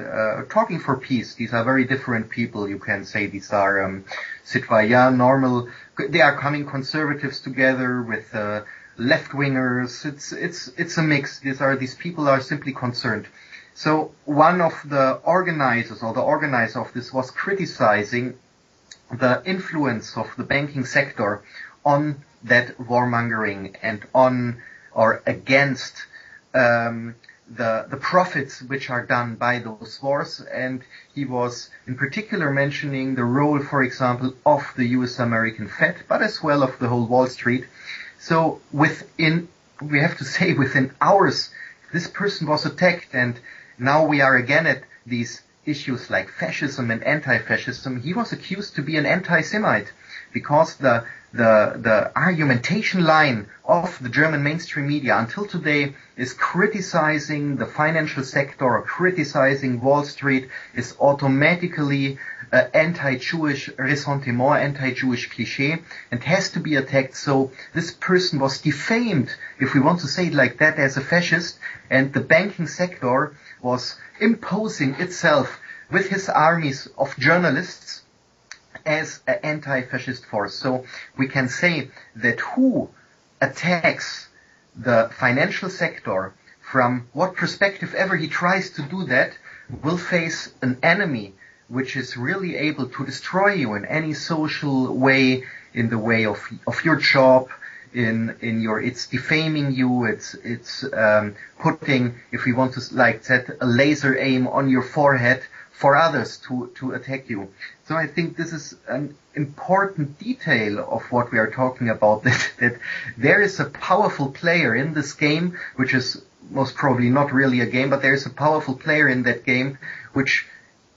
talking for peace. These are very different people. You can say these are citoyens, normal. They are coming conservatives together with left-wingers. It's a mix. These people are simply concerned. So one of the organizers or the organizer of this was criticizing the influence of the banking sector on that warmongering and on or against the profits which are done by those wars. And he was in particular mentioning the role, for example, of the US American Fed, but as well of the whole Wall Street. So within hours, this person was attacked, and now we are again at these issues like fascism and anti-fascism. He was accused to be an anti-Semite because the argumentation line of the German mainstream media until today is criticizing the financial sector or criticizing Wall Street is automatically anti-Jewish ressentiment, anti-Jewish cliché, and has to be attacked. So this person was defamed, if we want to say it like that, as a fascist, and the banking sector was imposing itself with his armies of journalists as an anti-fascist force. So we can say that who attacks the financial sector, from what perspective ever he tries to do that, will face an enemy which is really able to destroy you in any social way, in the way of your job, it's defaming you, it's putting, if we want to like set a laser aim on your forehead for others to attack you. So I think this is an important detail of what we are talking about, that there is a powerful player in this game, which is most probably not really a game, but there is a powerful player in that game which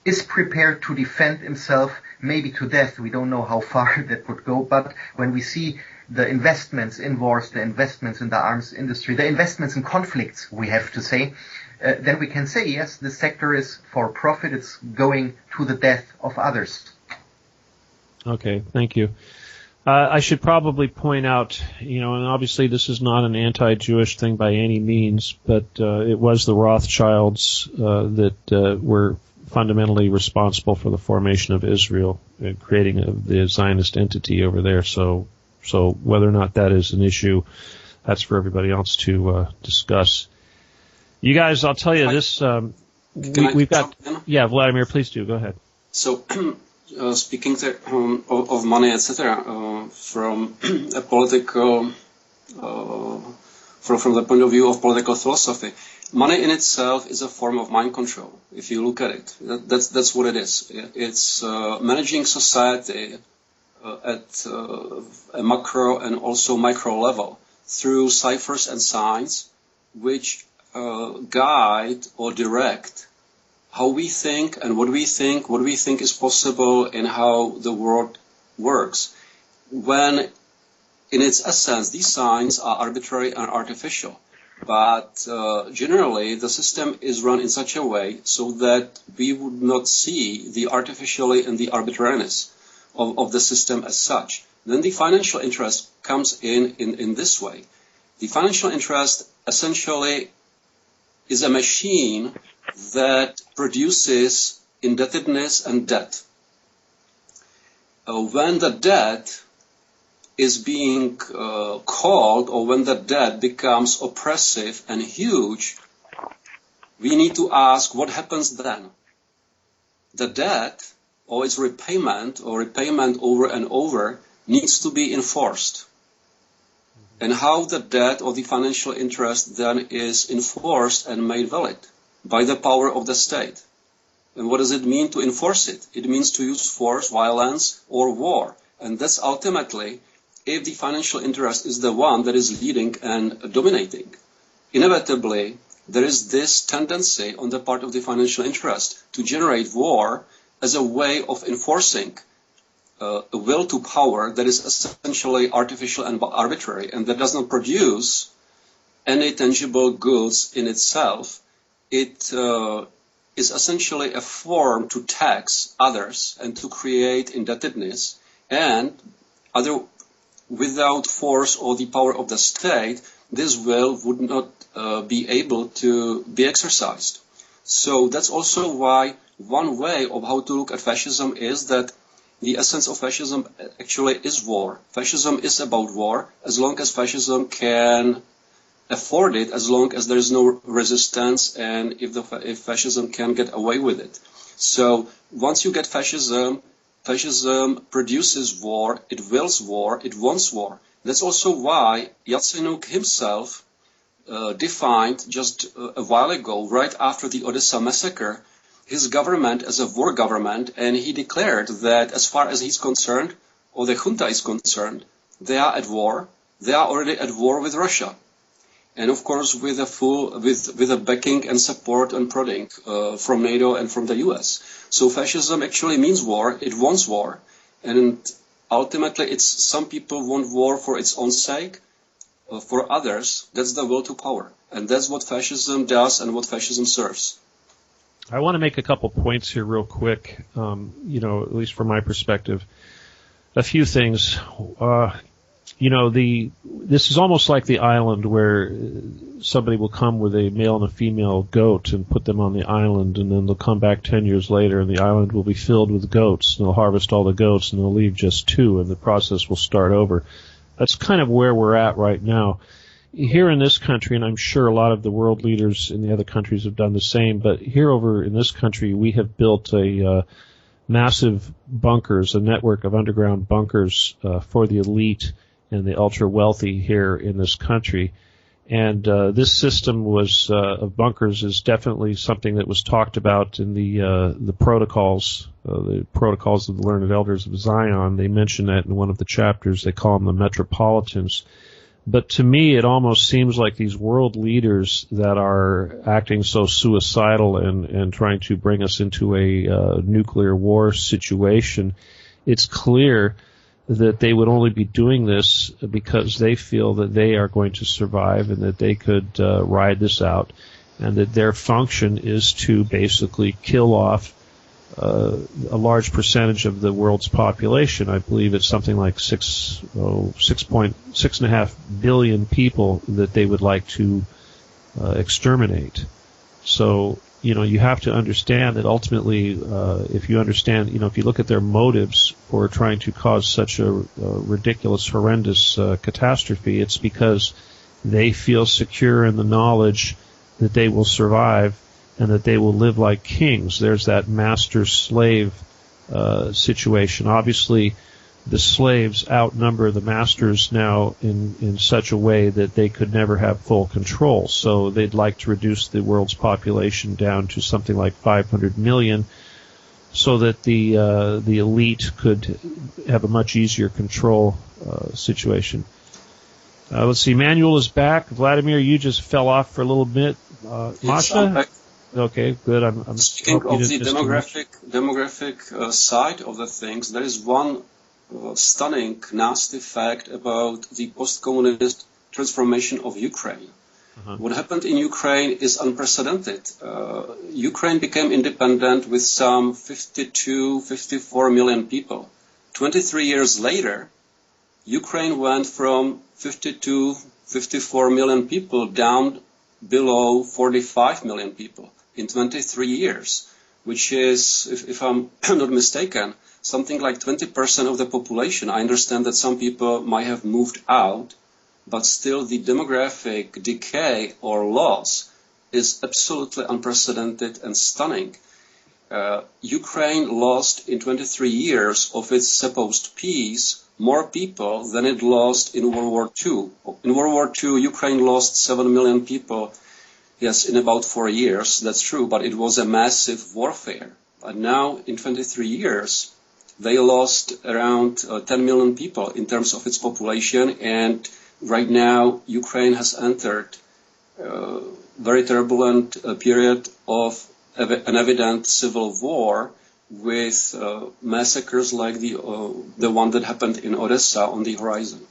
is prepared to defend himself, maybe to death. We don't know how far that would go, but when we see the investments in wars, the investments in the arms industry, the investments in conflicts, we have to say, then we can say, yes, this sector is for profit, it's going to the death of others. Okay, thank you. I should probably point out, and obviously this is not an anti-Jewish thing by any means, but it was the Rothschilds that were fundamentally responsible for the formation of Israel and creating of the Zionist entity over there. So whether or not that is an issue, that's for everybody else to discuss. You guys, I'll tell you this. We've got. Yeah, Vladimir, please do. Go ahead. So, speaking of money, etc., from a political, from the point of view of political philosophy, money in itself is a form of mind control. If you look at it, that's what it is. It's managing society at a macro and also micro level through ciphers and signs, which guide or direct how we think and what we think is possible and how the world works. When, in its essence, these signs are arbitrary and artificial. But generally, the system is run in such a way so that we would not see the artificiality and the arbitrariness of the system as such. Then the financial interest comes in this way. The financial interest essentially is a machine that produces indebtedness and debt. When the debt is being called, or when the debt becomes oppressive and huge, we need to ask what happens then. The debt, or its repayment, or repayment over and over, needs to be enforced. And how the debt or the financial interest then is enforced and made valid by the power of the state. And what does it mean to enforce it? It means to use force, violence, or war. And that's ultimately, if the financial interest is the one that is leading and dominating. Inevitably, there is this tendency on the part of the financial interest to generate war as a way of enforcing a will to power that is essentially artificial and arbitrary and that does not produce any tangible goods in itself. It is essentially a form to tax others and to create indebtedness, and without force or the power of the state, this will would not be able to be exercised. So that's also why one way of how to look at fascism is that the essence of fascism actually is war. Fascism is about war as long as fascism can afford it, as long as there is no resistance and if fascism can get away with it. So once you get fascism, fascism produces war, it wills war, it wants war. That's also why Yatsenyuk himself defined just a while ago, right after the Odessa massacre, his government as a war government, and he declared that as far as he's concerned, or the junta is concerned, they are at war. They are already at war with Russia. And of course with a backing and support and prodding from NATO and from the US. So fascism actually means war, it wants war, and ultimately some people want war for its own sake, for others, that's the will to power. And that's what fascism does and what fascism serves. I want to make a couple points here real quick, at least from my perspective. A few things. This is almost like the island where somebody will come with a male and a female goat and put them on the island, and then they'll come back 10 years later and the island will be filled with goats, and they'll harvest all the goats and they'll leave just 2, and the process will start over. That's kind of where we're at right now. Here in this country, and I'm sure a lot of the world leaders in the other countries have done the same, but here over in this country, we have built a massive bunkers, a network of underground bunkers for the elite and the ultra-wealthy here in this country. And this system was of bunkers is definitely something that was talked about in the protocols of the Learned Elders of Zion. They mention that in one of the chapters. They call them the Metropolitans. But to me, it almost seems like these world leaders that are acting so suicidal and trying to bring us into a nuclear war situation, it's clear that they would only be doing this because they feel that they are going to survive and that they could ride this out, and that their function is to basically kill off a large percentage of the world's population. I believe it's something like 6.5 billion people that they would like to exterminate. So, you have to understand that ultimately, if you look at their motives for trying to cause such a ridiculous, horrendous catastrophe, it's because they feel secure in the knowledge that they will survive and that they will live like kings. There's that master-slave situation. Obviously, the slaves outnumber the masters now in such a way that they could never have full control. So they'd like to reduce the world's population down to something like 500 million so that the elite could have a much easier control situation. Let's see, Manuel is back. Vladimir, you just fell off for a little bit. Masha? Okay, good. I'm speaking of the demographic side of the things. There is one stunning, nasty fact about the post-communist transformation of Ukraine. What happened in Ukraine is unprecedented. Ukraine became independent with some 54 million people. 23 years later, Ukraine went from 54 million people down below 45 million people in 23 years, which is, if I'm not mistaken, something like 20% of the population. I understand that some people might have moved out, but still the demographic decay or loss is absolutely unprecedented and stunning. Ukraine lost in 23 years of its supposed peace more people than it lost in World War II. In World War II, Ukraine lost 7 million people, yes, in about 4 years, that's true, but it was a massive warfare. But now, in 23 years, they lost around 10 million people in terms of its population, and right now, Ukraine has entered a very turbulent period of an evident civil war with massacres like the one that happened in Odessa on the horizon.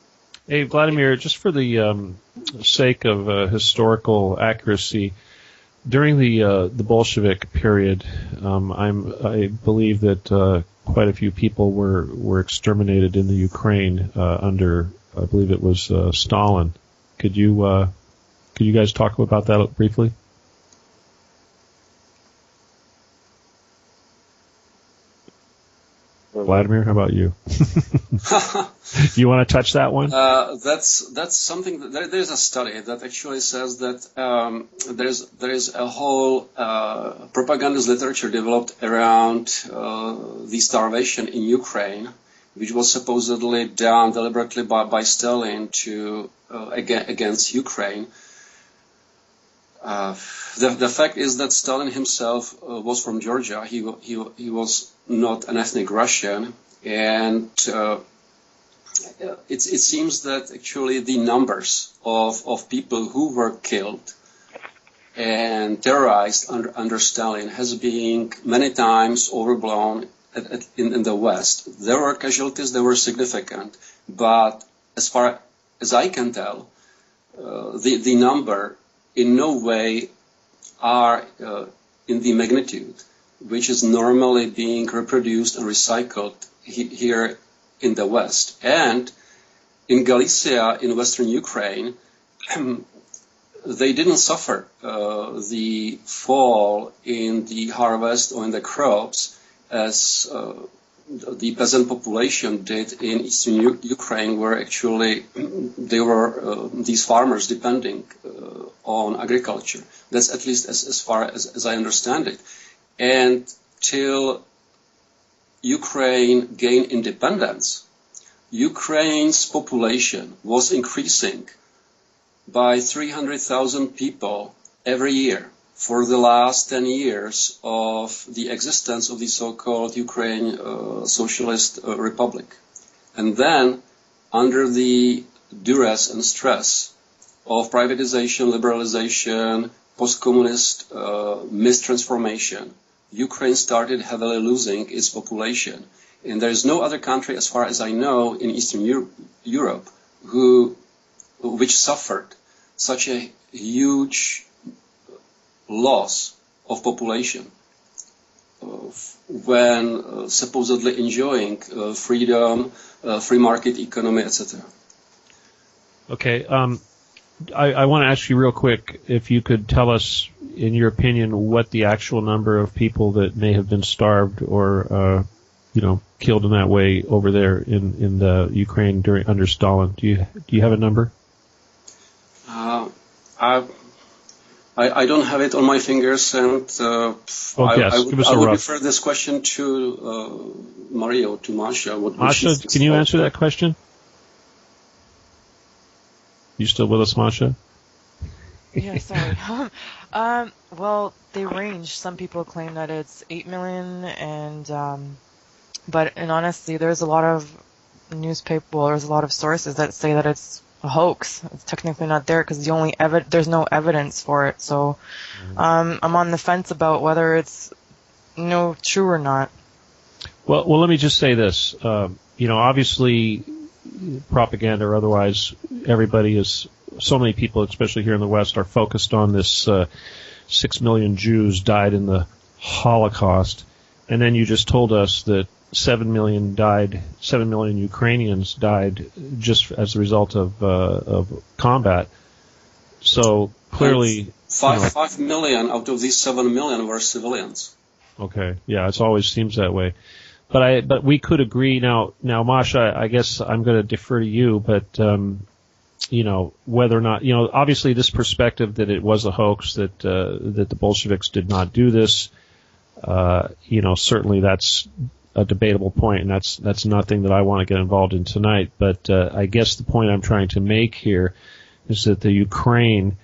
Hey, Vladimir, just for the sake of historical accuracy, during the Bolshevik period, I believe that quite a few people were exterminated in the Ukraine under, I believe it was Stalin. Could you guys talk about that briefly? Vladimir, how about you? You want to touch that one? That's something. There's a study that actually says that there is a whole propagandist literature developed around the starvation in Ukraine, which was supposedly done deliberately by Stalin to against Ukraine. The fact is that Stalin himself was from Georgia. He was not an ethnic Russian, and it seems that actually the numbers of people who were killed and terrorized under Stalin has been many times overblown in the West. There were casualties that were significant, but as far as I can tell, the number in no way are in the magnitude which is normally being reproduced and recycled here in the West. And in Galicia, in western Ukraine, they didn't suffer the fall in the harvest or in the crops as the peasant population did in eastern Ukraine, where actually they were these farmers depending on agriculture. That's at least as far as I understand it. And till Ukraine gained independence, Ukraine's population was increasing by 300,000 people every year for the last 10 years of the existence of the so-called Ukraine Socialist Republic. And then, under the duress and stress of privatization, liberalization, post-communist mistransformation, Ukraine started heavily losing its population. And there is no other country, as far as I know, in Eastern Europe which suffered such a huge loss of population when supposedly enjoying freedom, free market economy, etc. Okay. I want to ask you real quick if you could tell us, in your opinion, what the actual number of people that may have been starved or killed in that way over there in the Ukraine under Stalin. Do you have a number? I don't have it on my fingers, and I would refer this question to Mario, to Masha. Masha, can you answer that question? You still with us, Masha? Yeah, sorry. Well, they range. Some people claim that it's 8 million, and honestly, there's a lot of there's a lot of sources that say that it's a hoax. It's technically not there because there's no evidence for it. So, I'm on the fence about whether it's true or not. Well, let me just say this. Obviously, propaganda or otherwise, so many people, especially here in the West, are focused on this 6 million Jews died in the Holocaust, and then you just told us that 7 million Ukrainians died just as a result of combat. So clearly, 5 million out of these 7 million were civilians. Okay, yeah, it always seems that way. But we could agree now, Masha. I guess I'm going to defer to you, but whether or not obviously this perspective that it was a hoax, that the Bolsheviks did not do this, certainly that's a debatable point, and that's nothing that I want to get involved in tonight. But I guess the point I'm trying to make here is that the Ukraine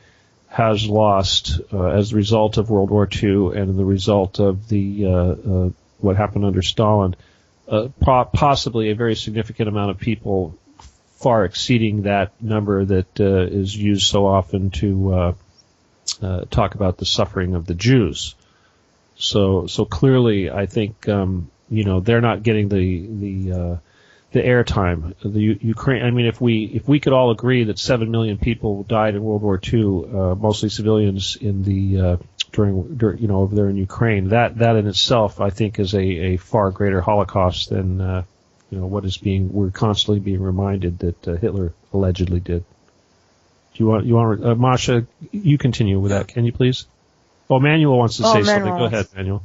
has lost as a result of World War II and the result of the what happened under Stalin, possibly a very significant amount of people, far exceeding that number that is used so often to talk about the suffering of the Jews. So clearly, I think they're not getting the airtime. The Ukraine. I mean, if we could all agree that 7 million people died in World War II, mostly civilians in the during over there in Ukraine, that in itself, I think, is a far greater Holocaust than we're constantly being reminded that Hitler allegedly did. Do you want Masha? You continue with that, can you please? Oh, Manuel wants to say something. Go ahead, Manuel.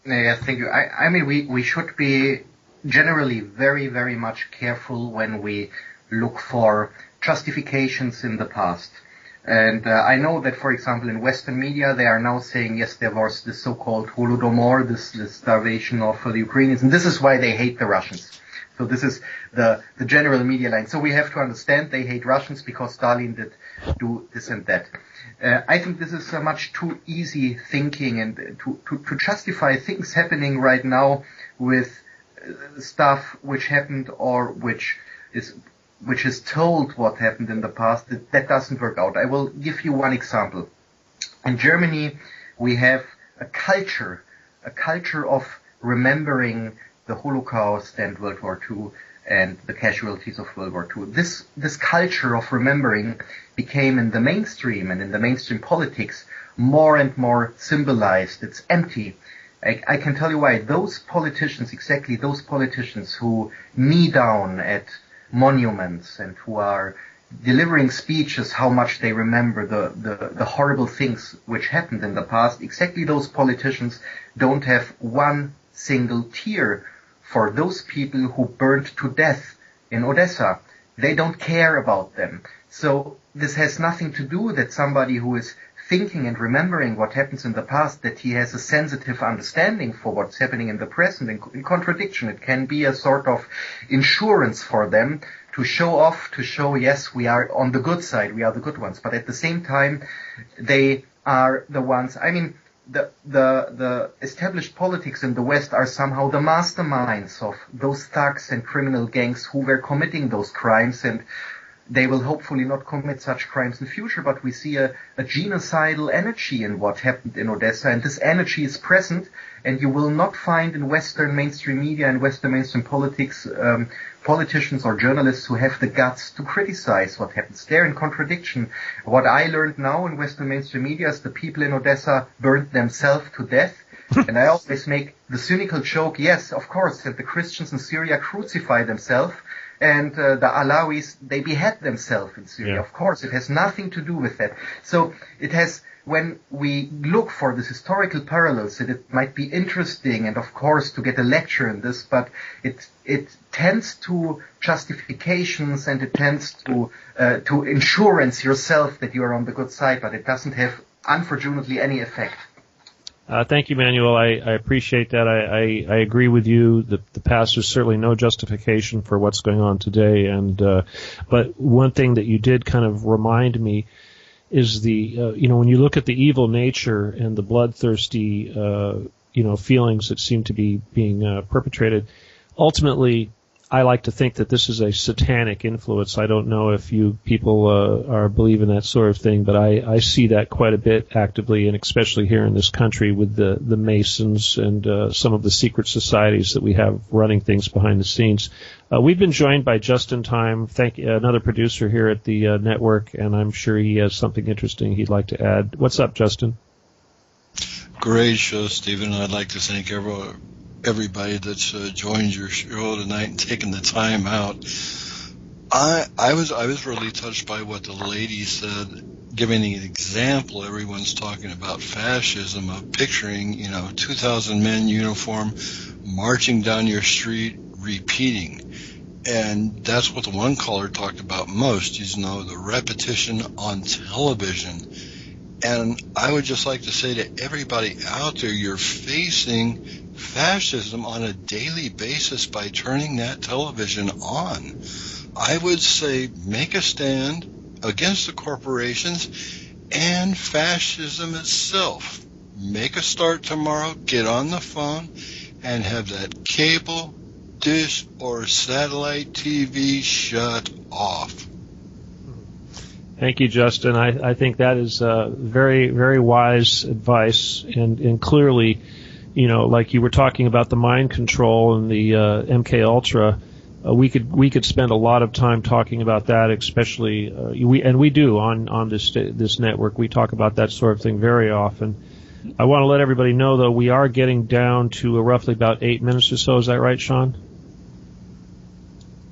Yes, thank you. I mean, we should be generally very, very much careful when we look for justifications in the past. And I know that, for example, in Western media, they are now saying, yes, there was this so-called Holodomor, this starvation of the Ukrainians, and this is why they hate the Russians. So this is the general media line. So we have to understand they hate Russians because Stalin did do this and that. I think this is a much too easy thinking, and to justify things happening right now with stuff which happened or which is told what happened in the past, that doesn't work out. I will give you one example. In Germany, we have a culture of remembering the Holocaust and World War II and the casualties of World War II. This culture of remembering became in the mainstream and in the mainstream politics more and more symbolized. It's empty. I can tell you why. Those politicians, exactly those politicians who knee down at monuments and who are delivering speeches how much they remember the horrible things which happened in the past, exactly those politicians don't have one single tear for those people who burned to death in Odessa. They don't care about them. So this has nothing to do that somebody who is thinking and remembering what happens in the past, that he has a sensitive understanding for what's happening in the present. In contradiction, it can be a sort of insurance for them to show off, to show, yes, we are on the good side, we are the good ones. But at the same time, they are the ones, I mean, the established politics in the West are somehow the masterminds of those thugs and criminal gangs who were committing those crimes, and they will hopefully not commit such crimes in future, but we see a genocidal energy in what happened in Odessa, and this energy is present, and you will not find in Western mainstream media and Western mainstream politics politicians or journalists who have the guts to criticize what happens. They're in contradiction. What I learned now in Western mainstream media is the people in Odessa burned themselves to death. And I always make the cynical joke, yes, of course, that the Christians in Syria crucify themselves, and the Alawis, they behead themselves in Syria. Yeah. Of course, it has nothing to do with that. So it has, when we look for these historical parallels, it might be interesting, and of course to get a lecture in this, but it tends to justifications, and it tends to insurance yourself that you are on the good side, but it doesn't have, unfortunately, any effect. Thank you, Manuel. I appreciate that. I agree with you. The past is certainly no justification for what's going on today. And but one thing that you did kind of remind me is when you look at the evil nature and the bloodthirsty feelings that seem to be being perpetrated. Ultimately, I like to think that this is a satanic influence. I don't know if you people are believe in that sort of thing, but I see that quite a bit actively, and especially here in this country with the Masons and some of the secret societies that we have running things behind the scenes. We've been joined by Just in Time, another producer here at the network, and I'm sure he has something interesting he'd like to add. What's up, Justin? Great show, Stephen. I'd like to thank everybody that's joined your show tonight and taken the time out. I was really touched by what the lady said, giving an example. Everyone's talking about fascism, of picturing 2,000 men in uniform marching down your street, repeating. And that's what the one caller talked about most, the repetition on television. And I would just like to say to everybody out there, you're facing fascism on a daily basis by turning that television on. I would say make a stand against the corporations and fascism itself. Make a start tomorrow, get on the phone, and have that cable, dish, or satellite TV shut off. Thank you, Justin. I think that is very, very wise advice, and clearly, like you were talking about the mind control and the MK Ultra, we could spend a lot of time talking about that, especially we do on this network. We talk about that sort of thing very often. I want to let everybody know, though, we are getting down to roughly about 8 minutes or so. Is that right, Sean?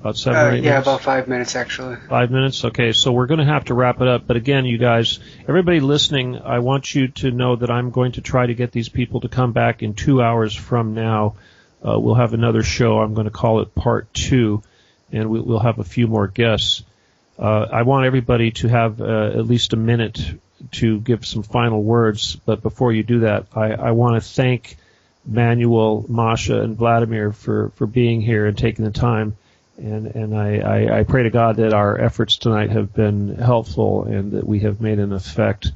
About 7 or 8 minutes? Yeah, about 5 minutes, actually. 5 minutes? Okay, so we're going to have to wrap it up. But again, you guys, everybody listening, I want you to know that I'm going to try to get these people to come back in 2 hours from now. We'll have another show. I'm going to call it Part 2, and we'll have a few more guests. I want everybody to have at least a minute to give some final words. But before you do that, I want to thank Manuel, Masha, and Vladimir for being here and taking the time. And I pray to God that our efforts tonight have been helpful and that we have made an effect.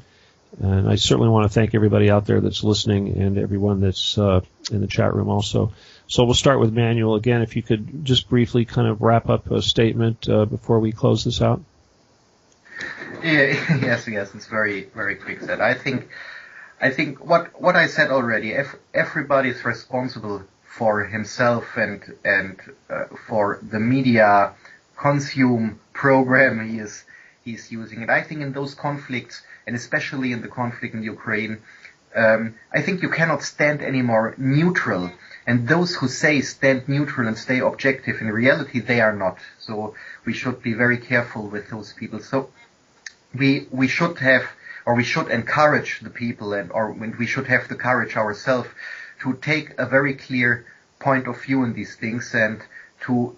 And I certainly want to thank everybody out there that's listening and everyone that's in the chat room also. So we'll start with Manuel again. If you could just briefly kind of wrap up a statement before we close this out. Yes, it's very, very quick said. I think what I said already, everybody is responsible for himself and for the media consume program he's using. And I think in those conflicts, and especially in the conflict in Ukraine, I think you cannot stand anymore neutral. And those who say stand neutral and stay objective, in reality they are not. So we should be very careful with those people. So we should have, or we should encourage the people, or we should have the courage ourselves to take a very clear point of view in these things and to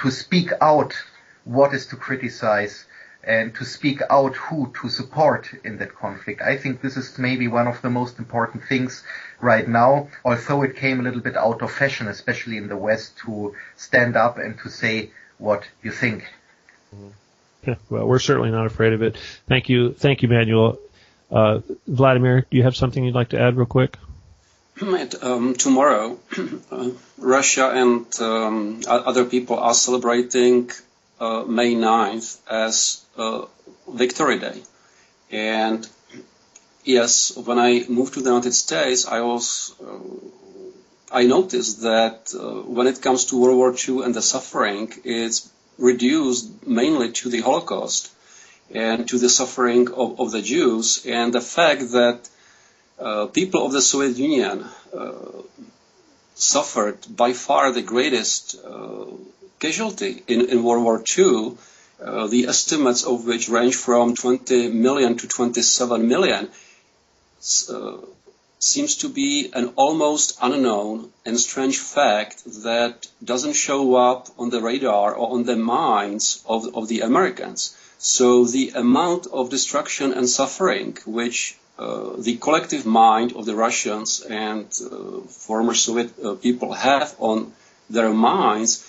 speak out what is to criticize and to speak out who to support in that conflict. I think this is maybe one of the most important things right now, although it came a little bit out of fashion, especially in the West, to stand up and to say what you think. Well, we're certainly not afraid of it. Thank you, Manuel. Vladimir, do you have something you'd like to add real quick? Tomorrow, Russia and other people are celebrating May 9th as Victory Day. And yes, when I moved to the United States, I noticed that when it comes to World War II and the suffering, it's reduced mainly to the Holocaust and to the suffering of the Jews, and the fact that people of the Soviet Union suffered by far the greatest casualty in World War II, the estimates of which range from 20 million to 27 million, seems to be an almost unknown and strange fact that doesn't show up on the radar or on the minds of the Americans. So the amount of destruction and suffering which the collective mind of the Russians and former Soviet people have on their minds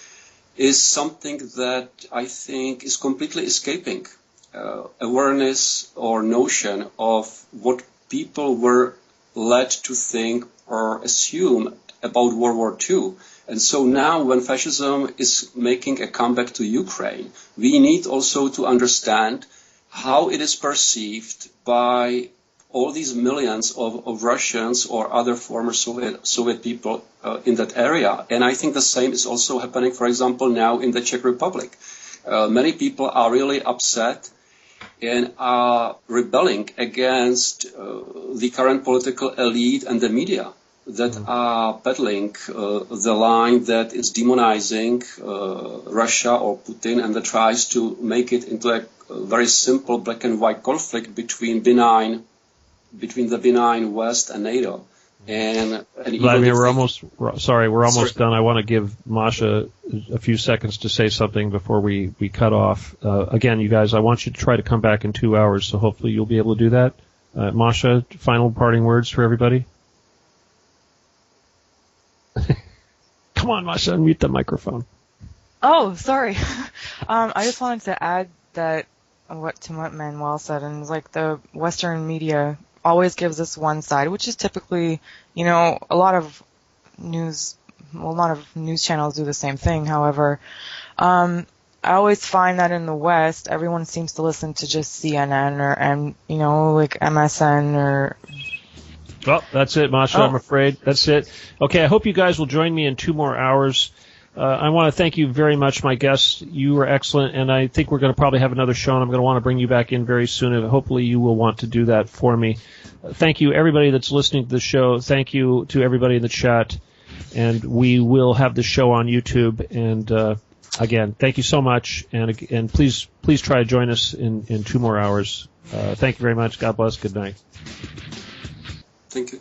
is something that I think is completely escaping awareness or notion of what people were led to think or assume about World War II. And so now when fascism is making a comeback to Ukraine, we need also to understand how it is perceived by all these millions of Russians or other former Soviet people in that area. And I think the same is also happening, for example, now in the Czech Republic. Many people are really upset and are rebelling against the current political elite and the media that are peddling the line that is demonizing Russia or Putin, and that tries to make it into a very simple black and white conflict between the benign West and NATO. And Vladimir, we're almost done. I want to give Masha a few seconds to say something before we cut off. Again, you guys, I want you to try to come back in 2 hours, so hopefully you'll be able to do that. Masha, final parting words for everybody? Come on, Masha, unmute the microphone. Oh, sorry. I just wanted to add that to what Manuel said, and it's like the Western media always gives us one side, which is typically, a lot of news channels do the same thing. However, I always find that in the West, everyone seems to listen to just CNN or like MSN or. Well, that's it, Masha. I'm afraid that's it. Okay, I hope you guys will join me in 2 more hours. I want to thank you very much, my guests. You were excellent, and I think we're going to probably have another show, and I'm going to want to bring you back in very soon, and hopefully you will want to do that for me. Thank you, everybody that's listening to the show. Thank you to everybody in the chat, and we will have the show on YouTube. And again, thank you so much, and please try to join us in 2 more hours. Thank you very much. God bless. Good night. Thank you.